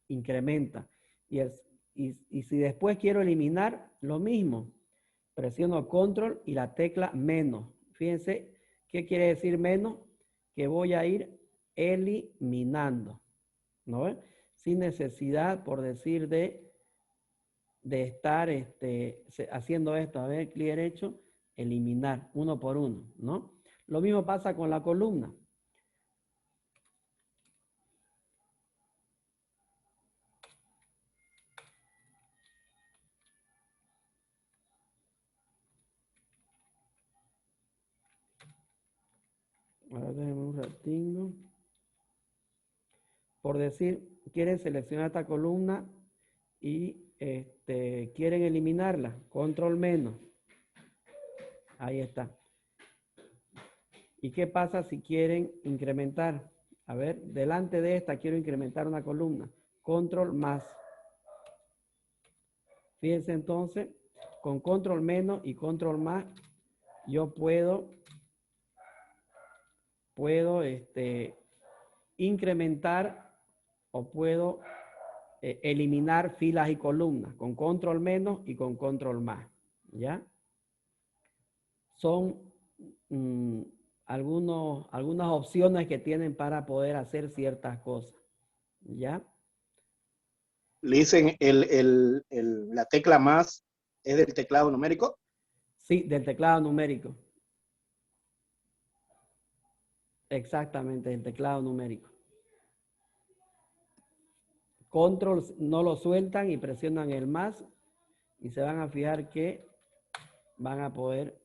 incrementa. Y si después quiero eliminar, lo mismo. Presiono Control y la tecla menos. Fíjense, ¿qué quiere decir menos? Que voy a ir eliminando, ¿no ven? Sin necesidad, por decir, de estar haciendo esto. A ver, clic derecho, eliminar, uno por uno, ¿no? Lo mismo pasa con la columna. Ahora déjenme un ratingo. Por decir, quieren seleccionar esta columna y quieren eliminarla. Control menos. Ahí está. ¿Y qué pasa si quieren incrementar? A ver, delante de esta quiero incrementar una columna. Control más. Fíjense entonces, con control menos y control más, yo puedo incrementar o puedo eliminar filas y columnas con control menos y con control más. ¿Ya? Son algunas opciones que tienen para poder hacer ciertas cosas. ¿Ya? Le dicen la tecla más es del teclado numérico. Sí, del teclado numérico. Exactamente, del teclado numérico. Control no lo sueltan y presionan el más y se van a fijar que van a poder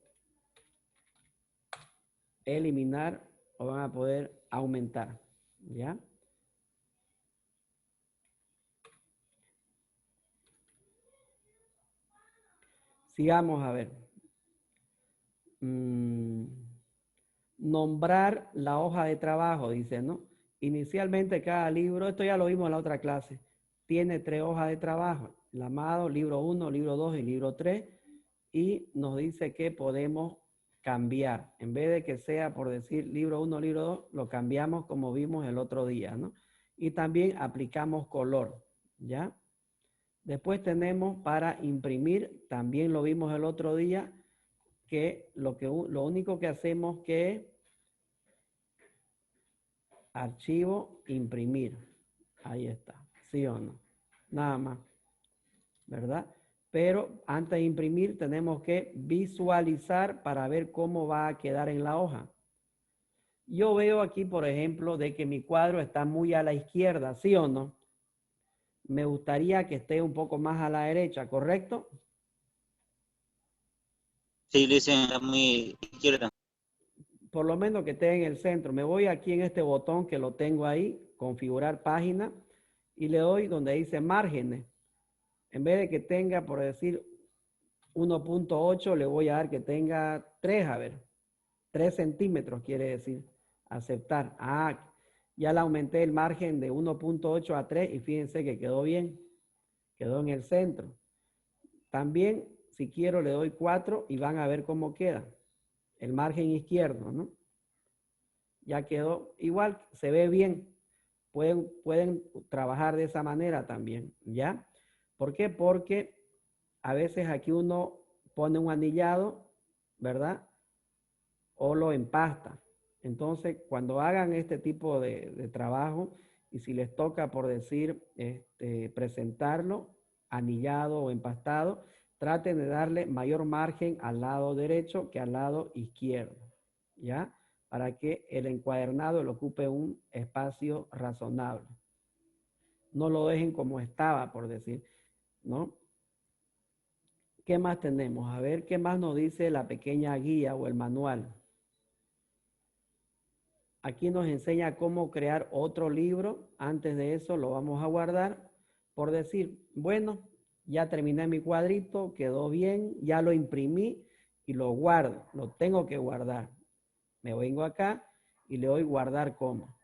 eliminar o van a poder aumentar. ¿Ya? Sigamos a ver. Nombrar la hoja de trabajo, dice, ¿no? Inicialmente cada libro, esto ya lo vimos en la otra clase, tiene 3 hojas de trabajo. El amado, libro 1, libro 2 y libro 3. Y nos dice que podemos cambiar. En vez de que sea por decir libro 1, libro 2, lo cambiamos como vimos el otro día, ¿no? Y también aplicamos color, ¿ya? Después tenemos para imprimir, también lo vimos el otro día, que lo único que hacemos que es archivo, imprimir. Ahí está, ¿sí o no? Nada más, ¿verdad? Pero antes de imprimir tenemos que visualizar para ver cómo va a quedar en la hoja. Yo veo aquí, por ejemplo, de que mi cuadro está muy a la izquierda, ¿sí o no? Me gustaría que esté un poco más a la derecha, ¿correcto? Sí, le dicen a muy izquierda. Por lo menos que esté en el centro. Me voy aquí en este botón que lo tengo ahí, configurar página, y le doy donde dice márgenes. En vez de que tenga, por decir, 1.8, le voy a dar que tenga 3, a ver. 3 centímetros quiere decir. Aceptar. Ah, ya le aumenté el margen de 1.8 a 3 y fíjense que quedó bien. Quedó en el centro. También, si quiero, le doy 4 y van a ver cómo queda. El margen izquierdo, ¿no? Ya quedó igual, se ve bien. Pueden trabajar de esa manera también, ¿ya? ¿Por qué? Porque a veces aquí uno pone un anillado, ¿verdad? O lo empasta. Entonces, cuando hagan este tipo de trabajo, y si les toca, por decir, presentarlo anillado o empastado, traten de darle mayor margen al lado derecho que al lado izquierdo, ¿ya? Para que el encuadernado le ocupe un espacio razonable. No lo dejen como estaba, por decir, ¿no? ¿Qué más tenemos? A ver, ¿qué más nos dice la pequeña guía o el manual? Aquí nos enseña cómo crear otro libro. Antes de eso lo vamos a guardar. Por decir, bueno, ya terminé mi cuadrito, quedó bien, ya lo imprimí y lo guardo. Lo tengo que guardar. Me vengo acá y le doy guardar como.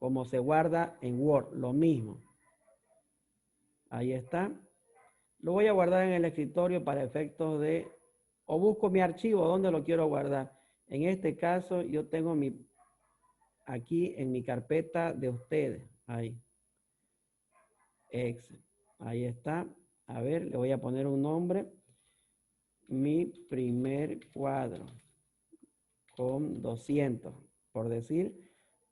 como se guarda en Word, lo mismo. Ahí está. Lo voy a guardar en el escritorio para efectos de, o busco mi archivo, ¿dónde lo quiero guardar? En este caso, yo tengo aquí en mi carpeta de ustedes, ahí. Excel. Ahí está. A ver, le voy a poner un nombre. Mi primer cuadro con 200, por decir,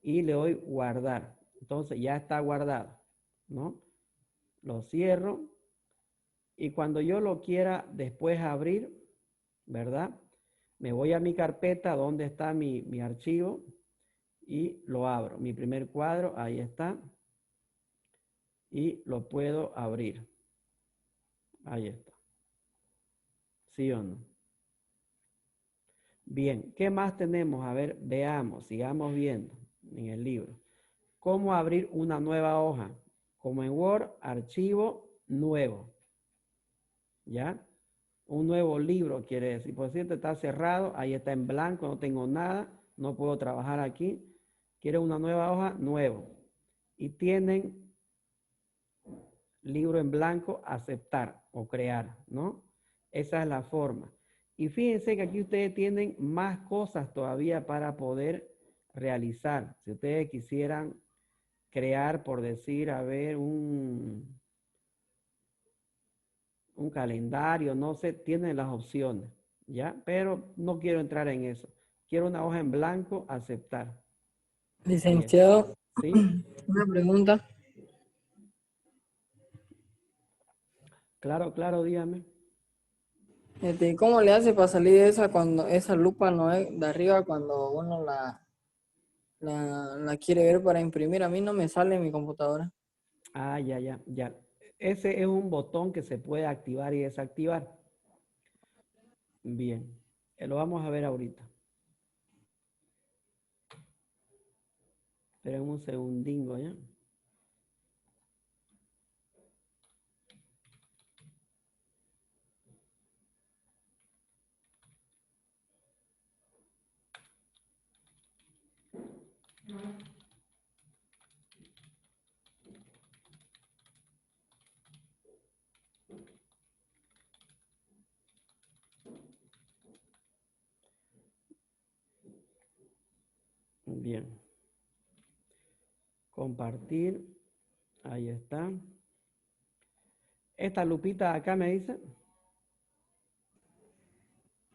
y le doy guardar. Entonces ya está guardado, ¿no? Lo cierro y cuando yo lo quiera después abrir, ¿verdad? Me voy a mi carpeta donde está mi archivo y lo abro. Mi primer cuadro, ahí está. Y lo puedo abrir. Ahí está. ¿Sí o no? Bien, ¿qué más tenemos? A ver, veamos, sigamos viendo en el libro. ¿Cómo abrir una nueva hoja? Como en Word, archivo nuevo. ¿Ya? Un nuevo libro quiere decir. Por cierto, está cerrado, ahí está en blanco, no tengo nada, no puedo trabajar aquí. Quiere una nueva hoja, nuevo. Y tienen libro en blanco, aceptar o crear, ¿no? Esa es la forma. Y fíjense que aquí ustedes tienen más cosas todavía para poder realizar. Si ustedes quisieran crear, por decir, a ver, un calendario, no sé, tienen las opciones, ¿ya? Pero no quiero entrar en eso. Quiero una hoja en blanco, aceptar. Licenciado, ¿Sí? una pregunta. Claro, claro, dígame. ¿Cómo le hace para salir esa cuando esa lupa no es de arriba cuando uno la quiere ver para imprimir? A mí no me sale en mi computadora. Ah, ya, ya, ya. Ese es un botón que se puede activar y desactivar. Bien, lo vamos a ver ahorita. Esperen un segundingo, ¿ya? Bien. Compartir. Ahí está. Esta lupita acá me dice.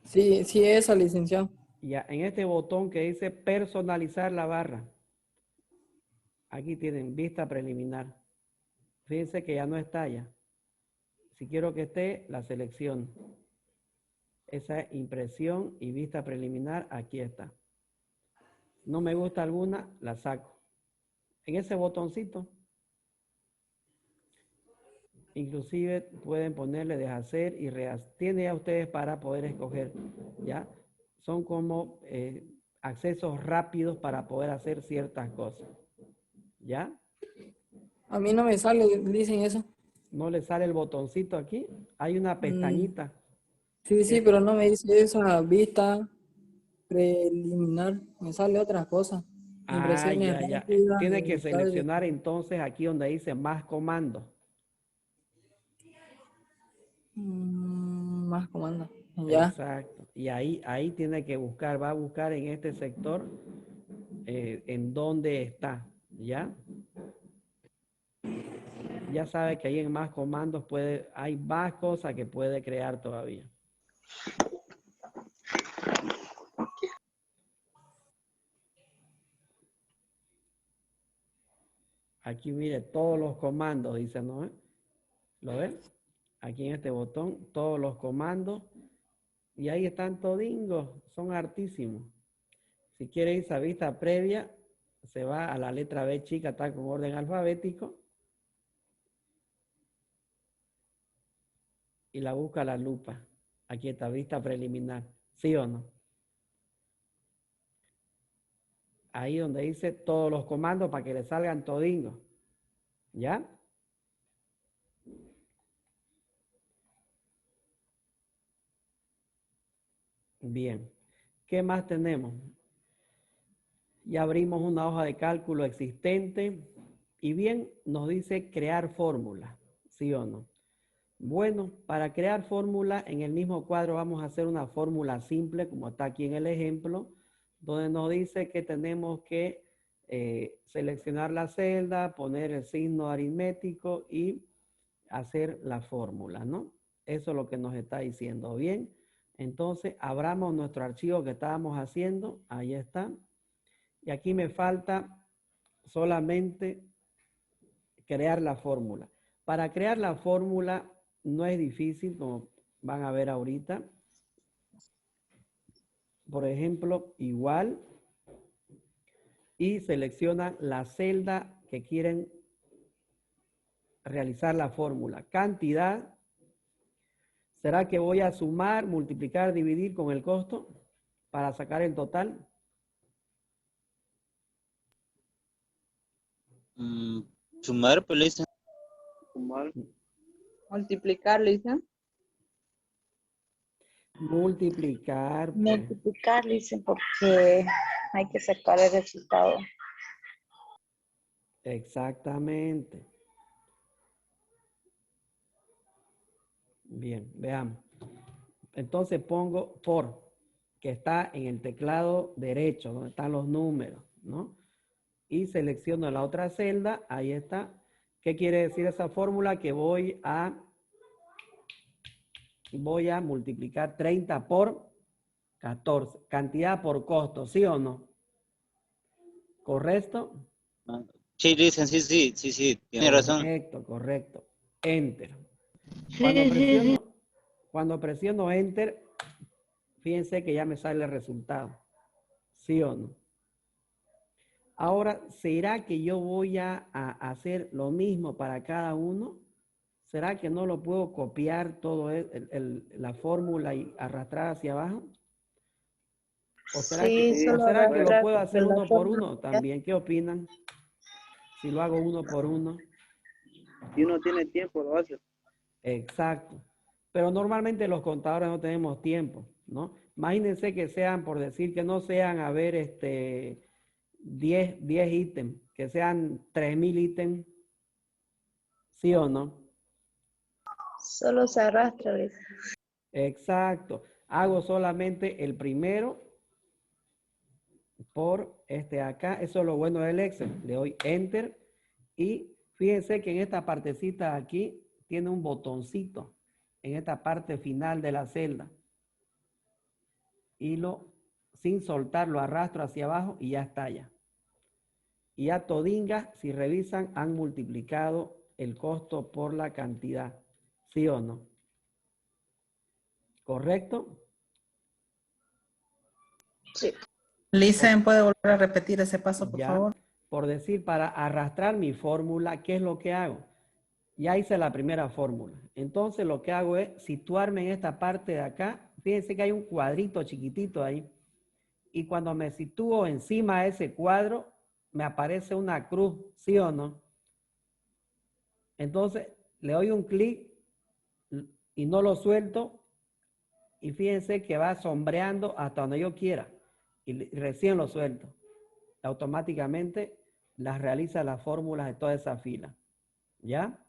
Sí, sí, esa, licenciado. Ya, en este botón que dice personalizar la barra. Aquí tienen vista preliminar. Fíjense que ya no está ya. Si quiero que esté, la selección. Esa impresión y vista preliminar, aquí está. No me gusta alguna, la saco. En ese botoncito, inclusive pueden ponerle deshacer y rehacer. Tiene ya ustedes para poder escoger, ¿ya? Son como accesos rápidos para poder hacer ciertas cosas, ¿ya? A mí no me sale, dicen eso. ¿No le sale el botoncito aquí? Hay una pestañita. Sí, sí, pero no me dice esa vista preliminar. Me sale otras cosas. Ah, Impresiones ya, ya. rápidas, Tiene que editar, seleccionar entonces aquí donde dice más comandos. más comandos. Ya. Exacto. Y ahí tiene que buscar, va a buscar en este sector en dónde está, ¿ya? Ya sabe que ahí en más comandos hay más cosas que puede crear todavía. Aquí mire todos los comandos, dice, ¿no? ¿Lo ven? Aquí en este botón, todos los comandos. Y ahí están todingos, son hartísimos. Si quiere irse a vista previa, se va a la letra B chica, está con orden alfabético. Y la busca la lupa. Aquí está, vista preliminar. ¿Sí o no? Ahí donde dice todos los comandos para que le salgan todingos. ¿Ya? Bien. ¿Qué más tenemos? Ya abrimos una hoja de cálculo existente y bien, nos dice crear fórmula, ¿sí o no? Bueno, para crear fórmula, en el mismo cuadro vamos a hacer una fórmula simple, como está aquí en el ejemplo, donde nos dice que tenemos que seleccionar la celda, poner el signo aritmético y hacer la fórmula, ¿no? Eso es lo que nos está diciendo. Bien, entonces abramos nuestro archivo que estábamos haciendo, ahí está. Y aquí me falta solamente crear la fórmula. Para crear la fórmula no es difícil, como van a ver ahorita. Por ejemplo, igual, y seleccionan la celda que quieren realizar la fórmula. Cantidad. ¿Será que voy a sumar, multiplicar, dividir con el costo para sacar el total? Sumar, pues le dicen. Multiplicar, le dicen. Multiplicar. Pues. Multiplicar, dicen, porque hay que sacar el resultado. Exactamente. Bien, veamos. Entonces pongo por, que está en el teclado derecho, donde están los números, ¿no? Y selecciono la otra celda, ahí está. ¿Qué quiere decir esa fórmula? Que voy a multiplicar 30 por 14. Cantidad por costo, ¿sí o no? ¿Correcto? Sí, dicen, sí, tiene razón. Correcto, correcto. Enter. Sí, Cuando presiono Enter, fíjense que ya me sale el resultado. ¿Sí o no? Ahora, ¿será que yo voy a hacer lo mismo para cada uno? ¿Será que no lo puedo copiar todo la fórmula y arrastrar hacia abajo? ¿O será que lo puedo hacer uno por uno también? ¿Qué opinan? Si lo hago uno por uno. Si uno tiene tiempo, lo hace. Exacto. Pero normalmente los contadores no tenemos tiempo, ¿no? Imagínense que sean, por decir, que no sean, 10 ítems, que sean 3000 ítems, ¿sí o no? solo se arrastra, dice. Exacto. Hago solamente el primero por acá. Eso es lo bueno del Excel. Le doy Enter y fíjense que en esta partecita aquí tiene un botoncito en esta parte final de la celda. Y sin soltar, lo arrastro hacia abajo y ya está ya. Y a todinga, si revisan, han multiplicado el costo por la cantidad. ¿Sí o no? ¿Correcto? Sí. Listen, ¿puede volver a repetir ese paso, por Ya. favor? Por decir, para arrastrar mi fórmula, ¿qué es lo que hago? Ya hice la primera fórmula. Entonces lo que hago es situarme en esta parte de acá. Fíjense que hay un cuadrito chiquitito ahí. Y cuando me sitúo encima de ese cuadro, me aparece una cruz, ¿sí o no? Entonces le doy un clic y no lo suelto. Y fíjense que va sombreando hasta donde yo quiera. Y recién lo suelto. Automáticamente las realiza las fórmulas de toda esa fila. ¿Ya?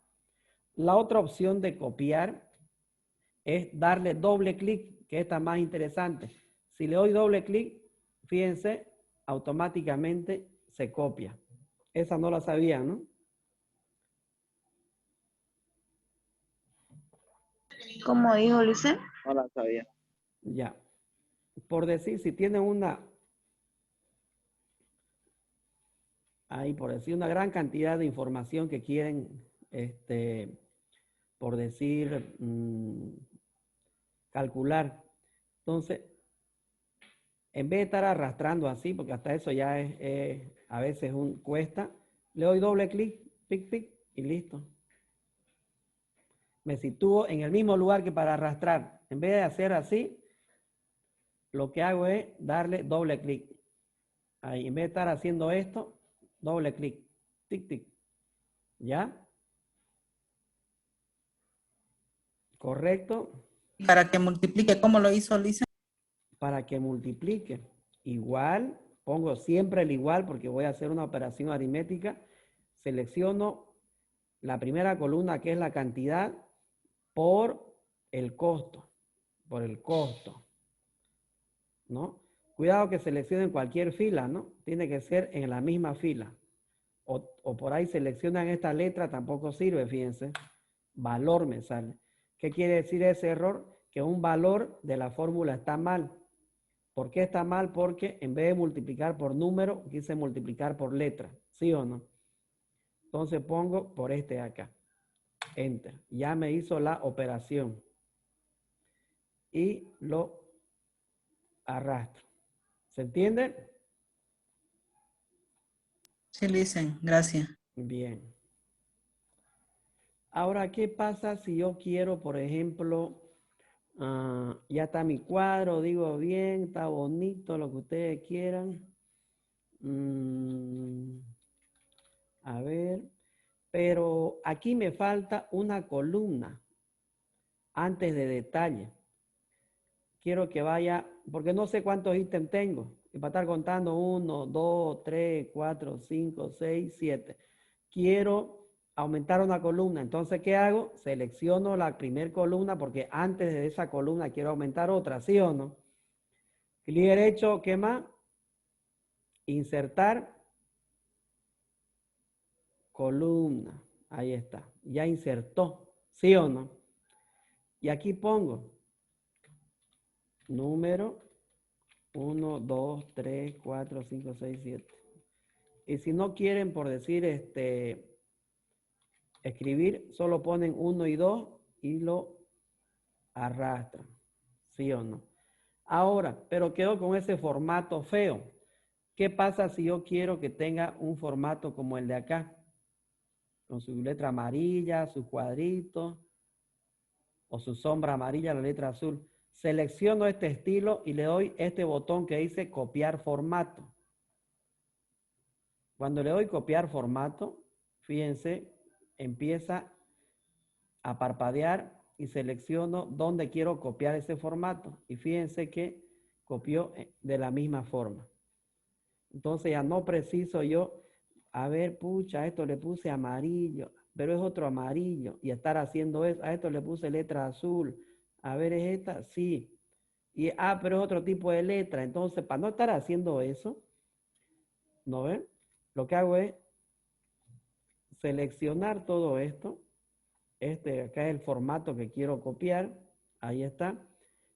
La otra opción de copiar es darle doble clic, que está más interesante. Si le doy doble clic, fíjense, automáticamente se copia. Esa no la sabían, ¿no? ¿Cómo dijo, Lice? No la sabía. Ya. Por decir, si tienen una gran cantidad de información que quieren, por decir, calcular. Entonces, en vez de estar arrastrando así, porque hasta eso ya a veces cuesta, le doy doble clic, pic, pic, y listo. Me sitúo en el mismo lugar que para arrastrar. En vez de hacer así, lo que hago es darle doble clic. Ahí, en vez de estar haciendo esto, doble clic, tic, tic. ¿Ya? ¿Correcto? Para que multiplique, ¿cómo lo hizo, Lisa? Para que multiplique. Igual, pongo siempre el igual porque voy a hacer una operación aritmética. Selecciono la primera columna, que es la cantidad, por el costo, ¿no? Cuidado que seleccionen cualquier fila, ¿no? Tiene que ser en la misma fila. O por ahí seleccionan esta letra, tampoco sirve, fíjense. Valor me sale. ¿Qué quiere decir ese error? Que un valor de la fórmula está mal. ¿Por qué está mal? Porque en vez de multiplicar por número, quise multiplicar por letra. ¿Sí o no? Entonces pongo por este de acá. Enter. Ya me hizo la operación. Y lo arrastro. ¿Se entiende? Sí, Listen, gracias. Bien. Ahora, ¿qué pasa si yo quiero, por ejemplo, ya está mi cuadro, digo bien, está bonito, lo que ustedes quieran. A ver, pero aquí me falta una columna antes de detalle. Quiero que vaya, porque no sé cuántos ítems tengo. Y para estar contando 1, 2, 3, 4, 5, 6, 7. Quiero aumentar una columna. Entonces, ¿qué hago? Selecciono la primera columna porque antes de esa columna quiero aumentar otra, ¿sí o no? Clic derecho, ¿qué más? Insertar columna. Ahí está. Ya insertó, ¿sí o no? Y aquí pongo número 1, 2, 3, 4, 5, 6, 7. Y si no quieren, por decir, escribir, solo ponen 1 y 2 y lo arrastran. ¿Sí o no? Ahora, pero quedo con ese formato feo. ¿Qué pasa si yo quiero que tenga un formato como el de acá? Con su letra amarilla, sus cuadritos, o su sombra amarilla, la letra azul. Selecciono este estilo y le doy este botón que dice copiar formato. Cuando le doy copiar formato, fíjense, empieza a parpadear y selecciono dónde quiero copiar ese formato. Y fíjense que copió de la misma forma. Entonces ya no preciso yo, a ver, pucha, a esto le puse amarillo, pero es otro amarillo. Y estar haciendo eso, a esto le puse letra azul. A ver, ¿es esta? Sí. Y, pero es otro tipo de letra. Entonces, para no estar haciendo eso, ¿no ven? Lo que hago es seleccionar todo esto. Acá es el formato que quiero copiar. Ahí está.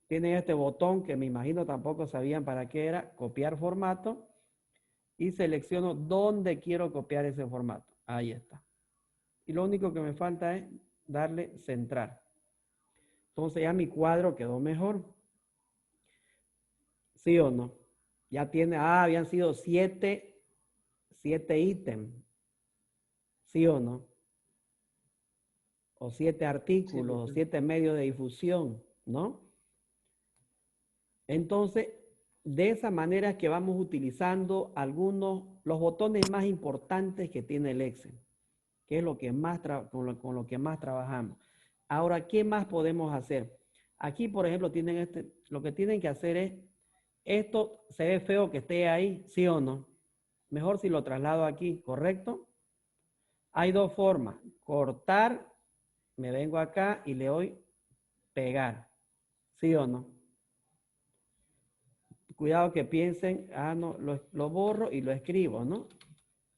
Tienen este botón que me imagino tampoco sabían para qué era. Copiar formato. Y selecciono dónde quiero copiar ese formato. Ahí está. Y lo único que me falta es darle centrar. Entonces ya mi cuadro quedó mejor. ¿Sí o no? Ya tiene, habían sido 7 ítems. ¿Sí o no? O 7 artículos, o 7 medios de difusión, ¿no? Entonces, de esa manera es que vamos utilizando los botones más importantes que tiene el Excel, que es lo que más con lo que más trabajamos. Ahora, ¿qué más podemos hacer? Aquí, por ejemplo, tienen lo que tienen que hacer es, esto se ve feo que esté ahí, ¿sí o no? Mejor si lo traslado aquí, ¿correcto? Hay dos formas, cortar, me vengo acá y le doy pegar, ¿sí o no? Cuidado que piensen, no, lo borro y lo escribo, ¿no?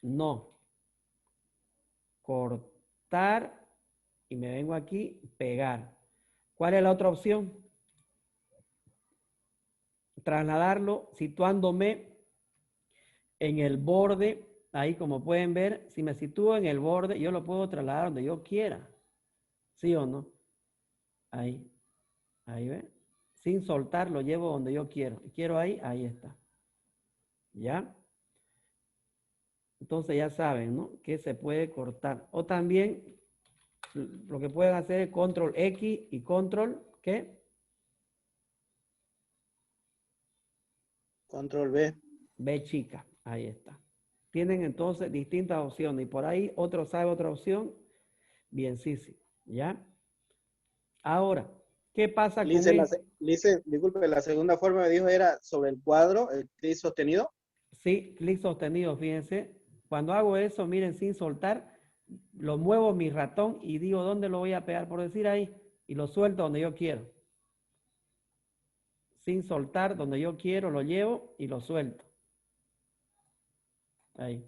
No. Cortar y me vengo aquí, pegar. ¿Cuál es la otra opción? Trasladarlo situándome en el borde. Ahí como pueden ver, si me sitúo en el borde, yo lo puedo trasladar donde yo quiera. ¿Sí o no? Ahí. Ahí ven. Sin soltar lo llevo donde yo quiero. Quiero ahí, ahí está. ¿Ya? Entonces ya saben, ¿no? Que se puede cortar. O también lo que pueden hacer es control X y control, ¿qué? Control B. B chica. Ahí está. Tienen entonces distintas opciones. Y por ahí otro sabe otra opción. Bien, sí. ¿Ya? Ahora, ¿qué pasa con Lice, disculpe, la segunda forma me dijo era sobre el cuadro, el clic sostenido. Sí, clic sostenido, fíjense. Cuando hago eso, miren, sin soltar, lo muevo mi ratón y digo dónde lo voy a pegar, por decir ahí, y lo suelto donde yo quiero. Sin soltar, donde yo quiero, lo llevo y lo suelto. Ahí.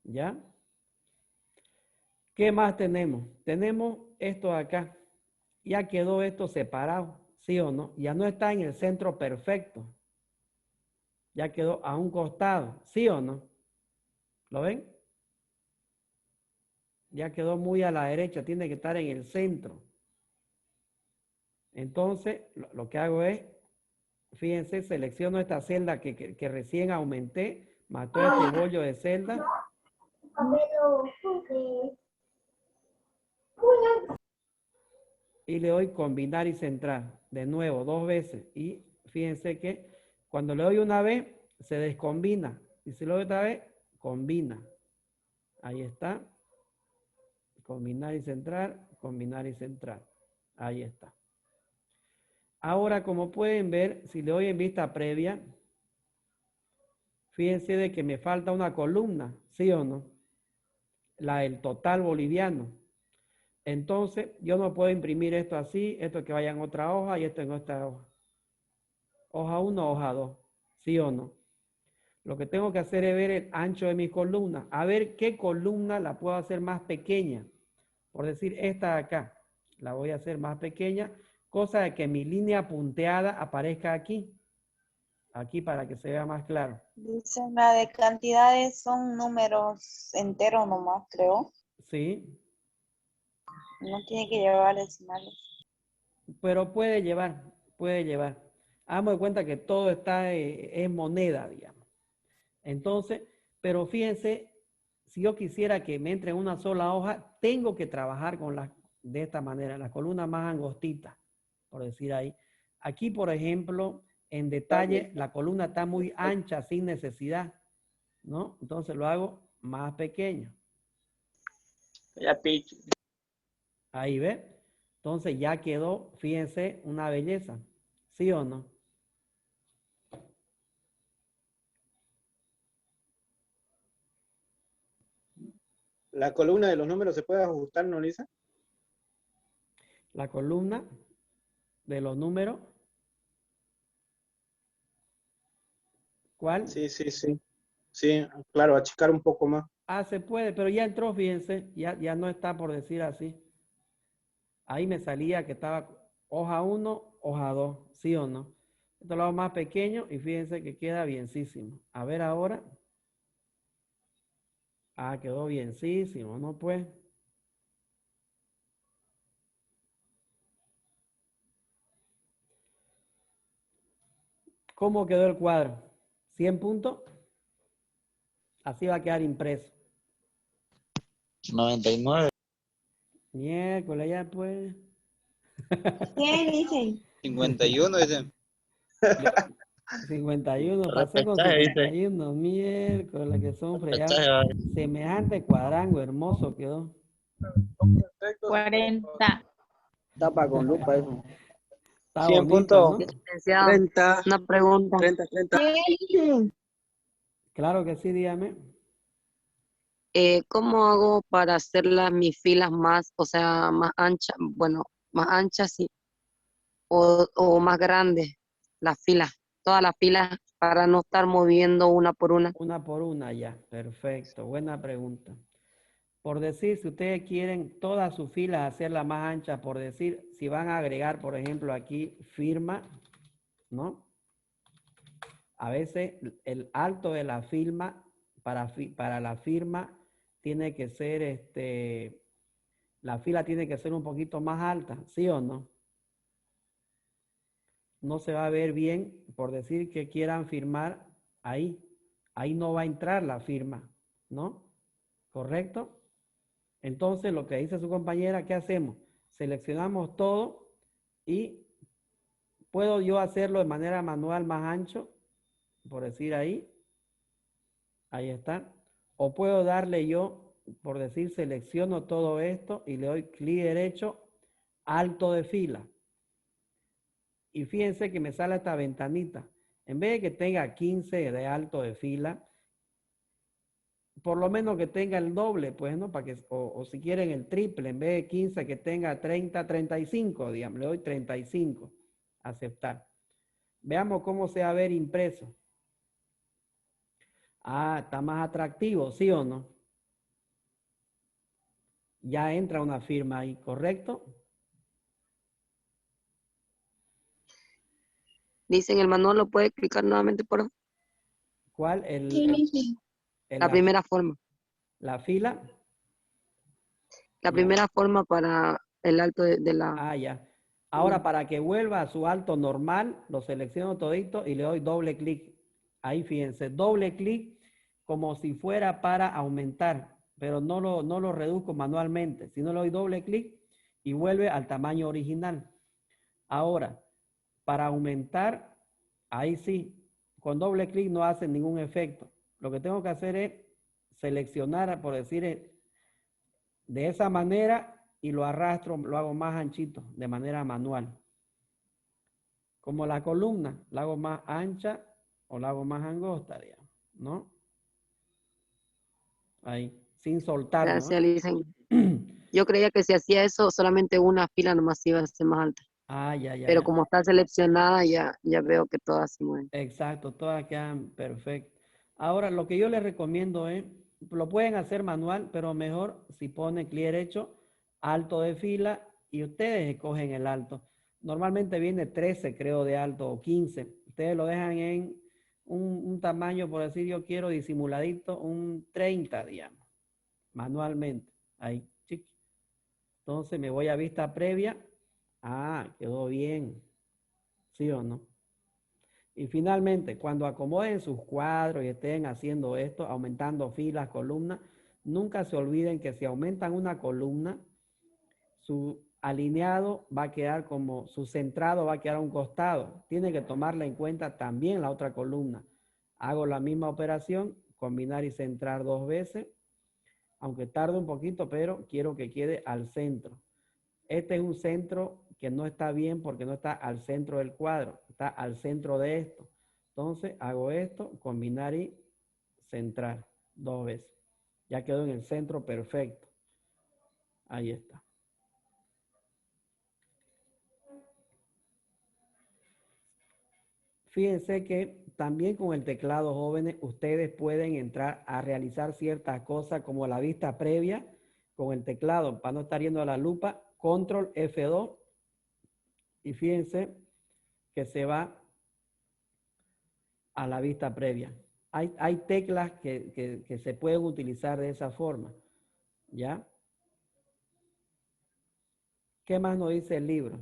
¿Ya? ¿Qué más tenemos? Tenemos esto de acá. Ya quedó esto separado, ¿sí o no? Ya no está en el centro perfecto. Ya quedó a un costado, ¿sí o no? ¿Lo ven? Ya quedó muy a la derecha, tiene que estar en el centro. Entonces, lo que hago es, fíjense, selecciono esta celda que recién aumenté, mató este bollo de celda. Y le doy combinar y centrar. De nuevo, 2 veces. Y fíjense que cuando le doy una vez, se descombina. Y si le doy otra vez, combina. Ahí está. Combinar y centrar, combinar y centrar. Ahí está. Ahora, como pueden ver, si le doy en vista previa, fíjense de que me falta una columna, ¿sí o no? La del total boliviano. Entonces, yo no puedo imprimir esto así, esto que vaya en otra hoja y esto en otra hoja. Hoja 1, hoja 2, ¿sí o no? Lo que tengo que hacer es ver el ancho de mi columna. A ver qué columna la puedo hacer más pequeña. Por decir, esta de acá, la voy a hacer más pequeña, cosa de que mi línea punteada aparezca aquí. Aquí para que se vea más claro. Dice, la de cantidades son números enteros nomás, creo. Sí, No tiene que llevar decimales. pero puede llevar, puede llevar. Hagamos de cuenta que todo está en moneda, digamos. Entonces, pero fíjense, si yo quisiera que me entre en una sola hoja, tengo que trabajar con de esta manera, la columna más angostita, por decir ahí. Aquí, por ejemplo, en detalle, la columna está muy ancha, sin necesidad, ¿no? Entonces lo hago más pequeño. Ahí ve. Entonces ya quedó, fíjense, una belleza. ¿Sí o no? La columna de los números se puede ajustar, ¿no, Lisa? La columna de los números. ¿Cuál? Sí, sí, sí. Sí, claro, achicar un poco más. Ah, se puede, pero ya entró, fíjense, ya no está por decir así. Ahí me salía que estaba hoja 1, hoja 2, ¿sí o no? Esto lo hago más pequeño y fíjense que queda bienísimo. A ver ahora. Ah, quedó bienísimo, ¿no? Pues. ¿Cómo quedó el cuadro? ¿100 puntos? Así va a quedar impreso. 99. Miércoles ya pues. ¿Quién dice? 51, dice. 51, pasé con Repechaje, dice. 51, miércoles, que son fregados. Repechaje. Semejante cuadrango hermoso quedó. 40. Tapa con lupa eso. Está 100 bonito, puntos. ¿no? Licenciado, 30, una pregunta. 30, 30. Claro que sí, dígame. ¿Cómo hago para hacer mis filas más, o sea, más anchas, bueno, más anchas sí, o más grandes, las filas, todas las filas para no estar moviendo una por una? Una por una ya. Perfecto. Buena pregunta. Por decir, si ustedes quieren todas sus filas hacerla más ancha, por decir, si van a agregar, por ejemplo, aquí firma, ¿no? A veces el alto de la firma, para la firma, tiene que ser, la fila tiene que ser un poquito más alta, ¿sí o no? No se va a ver bien por decir que quieran firmar ahí. Ahí no va a entrar la firma, ¿no? ¿Correcto? Entonces, lo que dice su compañera, ¿qué hacemos? Seleccionamos todo y puedo yo hacerlo de manera manual más ancho, por decir ahí. Ahí está. O puedo darle yo, por decir, selecciono todo esto y le doy clic derecho, alto de fila. Y fíjense que me sale esta ventanita. En vez de que tenga 15 de alto de fila, por lo menos que tenga el doble, pues, ¿no? Para que, o si quieren el triple, en vez de 15 que tenga 30, 35, digamos, le doy 35, aceptar. Veamos cómo se va a ver impreso. Ah, está más atractivo, ¿sí o no? Ya entra una firma ahí, ¿correcto? Dicen el manual, lo puede explicar nuevamente por favor? ¿Cuál? Sí, Licen. La primera forma. La fila. La Ya. primera forma para el alto de la... Ah, ya. Ahora, para que vuelva a su alto normal, lo selecciono todito y le doy doble clic. Ahí fíjense, doble clic como si fuera para aumentar, pero no lo reduzco manualmente, sino le doy doble clic y vuelve al tamaño original. Ahora, para aumentar, ahí sí, con doble clic no hace ningún efecto. Lo que tengo que hacer es seleccionar, por decir, de esa manera y lo arrastro, lo hago más anchito, de manera manual. Como la columna, la hago más ancha o la hago más angosta, digamos, ¿no? Ahí, sin soltarlo, Gracias, ¿no? dicen. Yo creía que si hacía eso, solamente una fila nomás iba a ser más alta. Ah, ya, ya, Pero ya. como está seleccionada, ya veo que todas se mueven. Exacto, todas quedan perfectas. Ahora, lo que yo les recomiendo es, lo pueden hacer manual, pero mejor si pone clic derecho, alto de fila, y ustedes escogen el alto. Normalmente viene 13, creo, de alto, o 15. Ustedes lo dejan en un tamaño, por decir, yo quiero disimuladito, un 30, digamos, manualmente. Ahí, chiqui. Entonces me voy a vista previa. Ah, quedó bien. ¿Sí o no? Y finalmente, cuando acomoden sus cuadros y estén haciendo esto, aumentando filas, columnas, nunca se olviden que si aumentan una columna, su alineado va a quedar como, su centrado va a quedar a un costado. Tiene que tomarla en cuenta también la otra columna. Hago la misma operación, combinar y centrar 2 veces, aunque tarde un poquito, pero quiero que quede al centro. Este es un centro que no está bien porque no está al centro del cuadro, está al centro de esto. Entonces hago esto, combinar y centrar 2 veces. Ya quedó en el centro perfecto. Ahí está. Fíjense que también con el teclado, jóvenes, ustedes pueden entrar a realizar ciertas cosas como la vista previa con el teclado, para no estar yendo a la lupa, control F2, y fíjense que se va a la vista previa. Hay teclas que se pueden utilizar de esa forma, ¿ya? ¿Qué más nos dice el libro?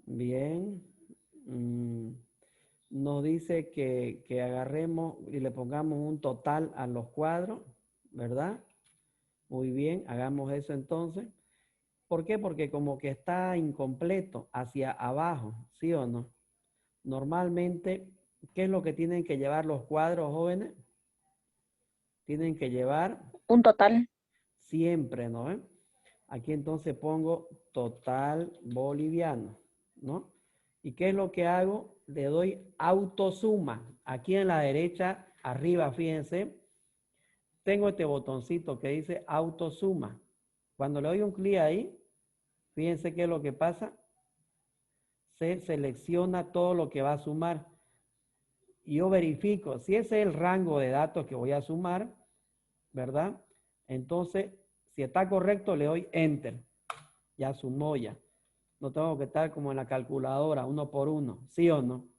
Bien. Nos dice que agarremos y le pongamos un total a los cuadros, ¿verdad? Muy bien, hagamos eso entonces. ¿Por qué? Porque como que está incompleto hacia abajo, ¿sí o no? Normalmente, ¿qué es lo que tienen que llevar los cuadros, jóvenes? Tienen que llevar Un total. siempre, ¿no? Aquí entonces pongo total boliviano, ¿no? ¿Y qué es lo que hago? Le doy autosuma. Aquí en la derecha, arriba, fíjense, tengo este botoncito que dice autosuma. Cuando le doy un clic ahí, fíjense qué es lo que pasa. Se selecciona todo lo que va a sumar. Y yo verifico si ese es el rango de datos que voy a sumar, ¿verdad? Entonces, si está correcto, le doy enter. Ya sumó ya. No tengo que estar como en la calculadora, uno por uno, ¿sí o no?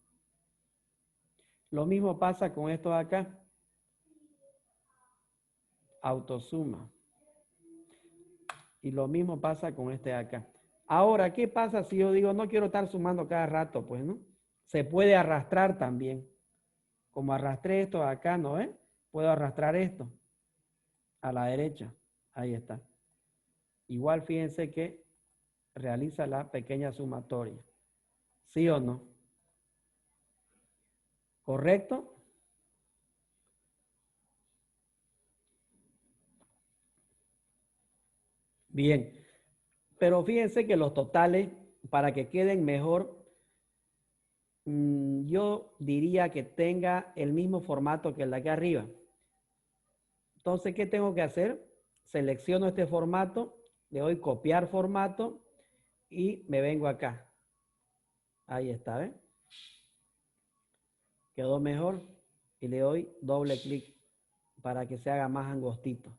Lo mismo pasa con esto de acá. Autosuma. Y lo mismo pasa con este de acá. Ahora, ¿qué pasa si yo digo no quiero estar sumando cada rato? Pues, ¿no? Se puede arrastrar también. Como arrastré esto de acá, ¿no ves? Puedo arrastrar esto a la derecha. Ahí está. Igual fíjense que realiza la pequeña sumatoria. ¿Sí o no? ¿Correcto? Bien. Pero fíjense que los totales, para que queden mejor, Yo diría que tenga el mismo formato que el de aquí arriba. Entonces, ¿qué tengo que hacer? Selecciono este formato, le doy copiar formato y me vengo acá. Ahí está, ¿ves? Quedó mejor y le doy doble clic para que se haga más angostito.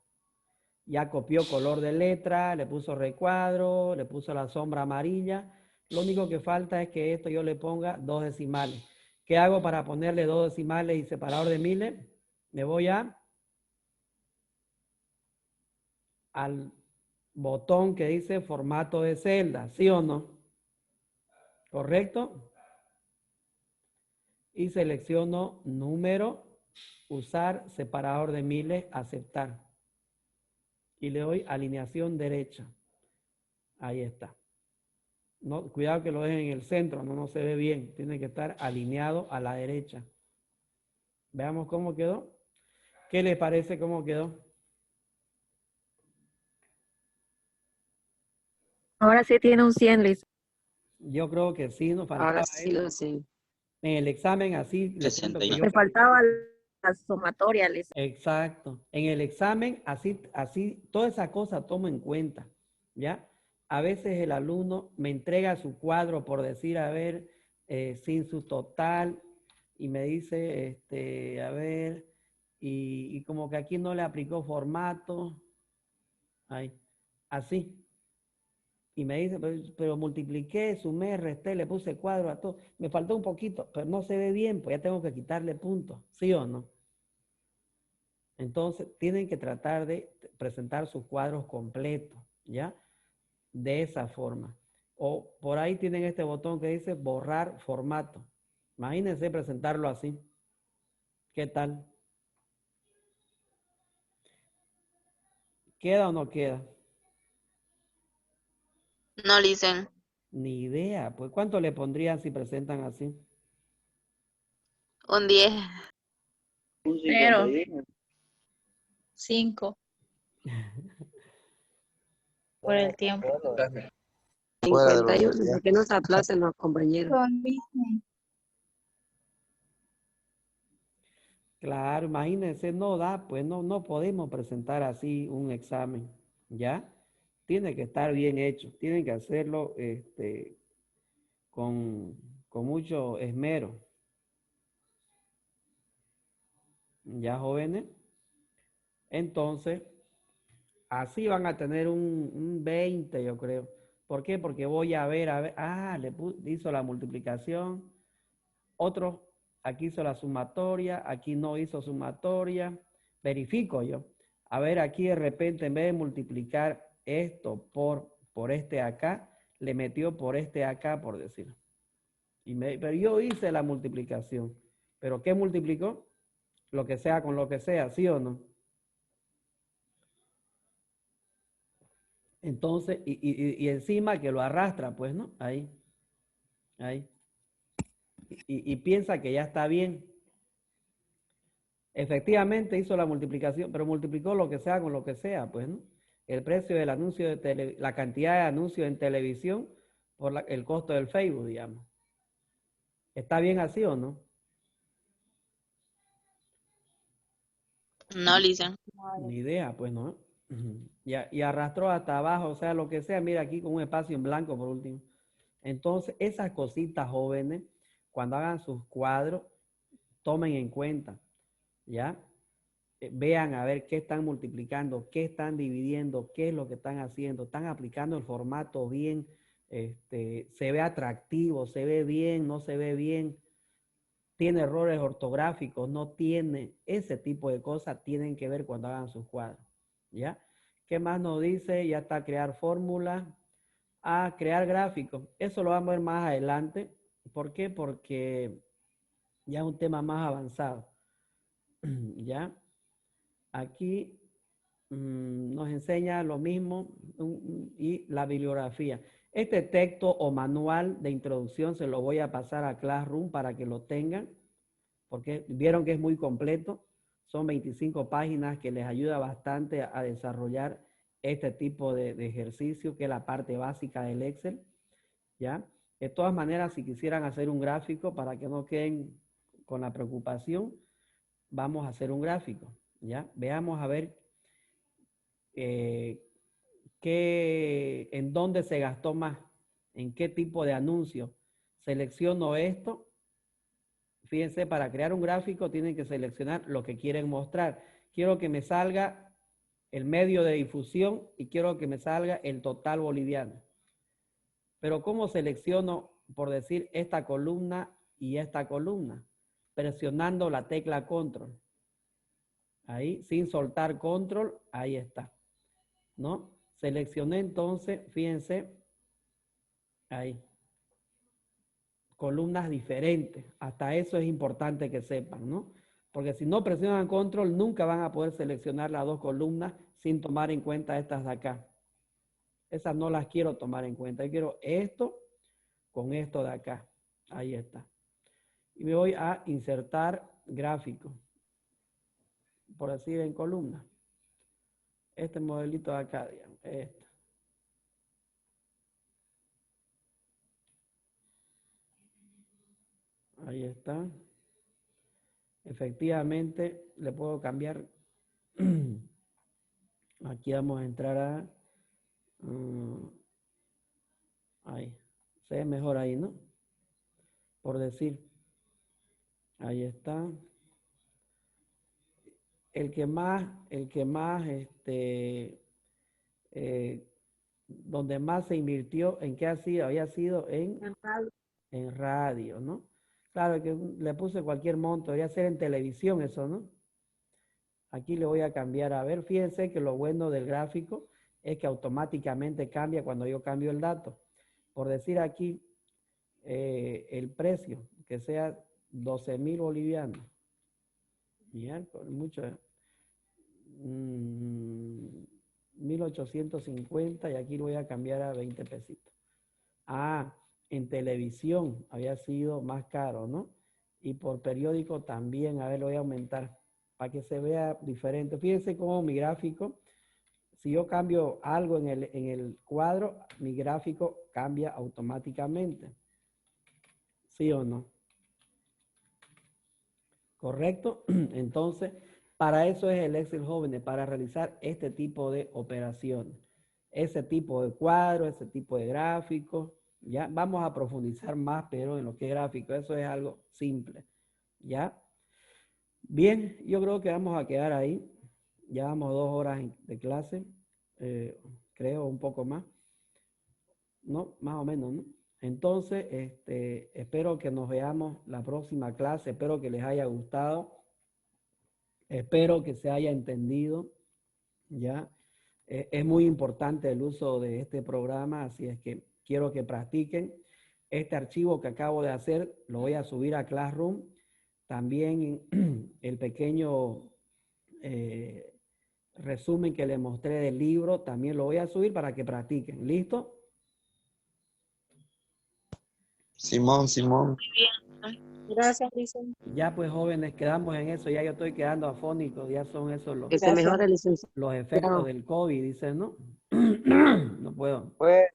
Ya copió color de letra, le puso recuadro, le puso la sombra amarilla. Lo único que falta es que esto yo le ponga 2 decimales. ¿Qué hago para ponerle 2 decimales y separador de miles? Me voy al botón que dice formato de celda, ¿sí o no? ¿Correcto? Y selecciono número, usar separador de miles, aceptar. Y le doy alineación derecha. Ahí está. No, cuidado que lo dejen en el centro, no se ve bien. Tiene que estar alineado a la derecha. Veamos cómo quedó. ¿Qué les parece cómo quedó? Ahora sí tiene un 100, Liz. Yo creo que sí, nos faltaba Ahora sí eso. lo sé. En el examen así, les cuento que 61. yo... Me faltaba la sumatoria, Liz. Exacto. En el examen, así, toda esa cosa tomo en cuenta, ¿ya? A veces el alumno me entrega su cuadro, por decir, a ver, sin su total, y me dice, a ver, y como que aquí no le aplicó formato, ahí, así. Y me dice, pero multipliqué, sumé, resté, le puse cuadro a todo. Me faltó un poquito, pero no se ve bien, pues ya tengo que quitarle puntos, ¿sí o no? Entonces, tienen que tratar de presentar sus cuadros completos, ¿ya? De esa forma. O por ahí tienen este botón que dice borrar formato. Imagínense presentarlo así. ¿Qué tal? ¿Queda o no queda? No, Licen. Ni idea. Pues, ¿cuánto le pondrían si presentan así? Un 10. Un Cero. 51. 5. Por el tiempo. Fuera de la 51, universidad. ¿por qué no se aplacen los compañeros? Claro, imagínense, no da, pues no podemos presentar así un examen, ¿ya? Tiene que estar bien hecho, tienen que hacerlo con mucho esmero. ¿Ya, jóvenes? Entonces, así van a tener un 20, yo creo. ¿Por qué? Porque voy a ver, hizo la multiplicación. Otro, aquí hizo la sumatoria, aquí no hizo sumatoria. Verifico yo. A ver, aquí de repente, en vez de multiplicar esto por este acá, le metió por este acá, por decir. Pero yo hice la multiplicación. ¿Pero qué multiplicó? Lo que sea con lo que sea, ¿sí o no? Entonces, y encima que lo arrastra, pues, ¿no? Ahí. Y piensa que ya está bien. Efectivamente hizo la multiplicación, pero multiplicó lo que sea con lo que sea, pues, ¿no? El precio del anuncio la cantidad de anuncios en televisión por el costo del Facebook, digamos. ¿Está bien así o no? No, Licen. Ni idea, pues, ¿no? Y arrastró hasta abajo, o sea, lo que sea, mira aquí con un espacio en blanco por último. Entonces, esas cositas jóvenes, cuando hagan sus cuadros, tomen en cuenta, ¿ya? Vean a ver qué están multiplicando, qué están dividiendo, qué es lo que están haciendo, están aplicando el formato bien, se ve atractivo, se ve bien, no se ve bien, tiene errores ortográficos, no tiene, ese tipo de cosas tienen que ver cuando hagan sus cuadros, ¿ya? ¿Qué más nos dice? Ya está crear fórmulas, crear gráficos, eso lo vamos a ver más adelante. ¿Por qué? Porque ya es un tema más avanzado, ¿ya? Aquí nos enseña lo mismo y la bibliografía. Este texto o manual de introducción se lo voy a pasar a Classroom para que lo tengan, porque vieron que es muy completo. Son 25 páginas que les ayuda bastante a desarrollar este tipo de ejercicio, que es la parte básica del Excel, ¿ya? De todas maneras, si quisieran hacer un gráfico para que no queden con la preocupación, vamos a hacer un gráfico, ¿ya? Veamos a ver en dónde se gastó más, en qué tipo de anuncio. Selecciono esto. Fíjense, para crear un gráfico tienen que seleccionar lo que quieren mostrar. Quiero que me salga el medio de difusión y quiero que me salga el total boliviano. Pero ¿cómo selecciono, por decir, esta columna y esta columna? Presionando la tecla control. Ahí, sin soltar control, ahí está. ¿No? Seleccioné entonces, fíjense, ahí. Columnas diferentes. Hasta eso es importante que sepan, ¿no? Porque si no presionan control, nunca van a poder seleccionar las dos columnas sin tomar en cuenta estas de acá. Esas no las quiero tomar en cuenta. Yo quiero esto con esto de acá. Ahí está. Y me voy a insertar gráfico. Por decir en columna. Este modelito de acá, digamos. Este. Ahí está. Efectivamente, le puedo cambiar. Aquí vamos a entrar a... ahí. Se ve mejor ahí, ¿no? Por decir. Ahí está. El que más, donde más se invirtió, ¿en qué ha sido? Había sido en radio, ¿no? Claro que le puse cualquier monto, debería ser en televisión eso, ¿no? Aquí le voy a cambiar, a ver, fíjense que lo bueno del gráfico es que automáticamente cambia cuando yo cambio el dato. Por decir aquí, el precio, que sea 12.000 bolivianos. Ya, con mucho, 1.850 y aquí lo voy a cambiar a 20 pesitos. Ah, en televisión había sido más caro, ¿no? Y por periódico también, a ver, lo voy a aumentar para que se vea diferente. Fíjense cómo mi gráfico, si yo cambio algo en el cuadro, mi gráfico cambia automáticamente. ¿Sí o no? ¿Correcto? Entonces, para eso es el Excel Jóvenes, para realizar este tipo de operaciones. Ese tipo de cuadros, ese tipo de gráficos. Ya vamos a profundizar más, pero en lo que es gráfico, eso es algo simple. ¿Ya? Bien, yo creo que vamos a quedar ahí. Llevamos 2 horas de clase, creo un poco más. No, más o menos, ¿no? Entonces, espero que nos veamos la próxima clase. Espero que les haya gustado. Espero que se haya entendido. ¿Ya? Es muy importante el uso de este programa, así es que quiero que practiquen. Este archivo que acabo de hacer lo voy a subir a Classroom. También el pequeño resumen que les mostré del libro también lo voy a subir para que practiquen. ¿Listo? Simón. Gracias, Licen. Ya pues jóvenes, quedamos en eso. Ya yo estoy quedando afónico. Ya son esos Que se mejore, licenciado. los efectos del COVID, dicen, ¿no? No puedo. Pues.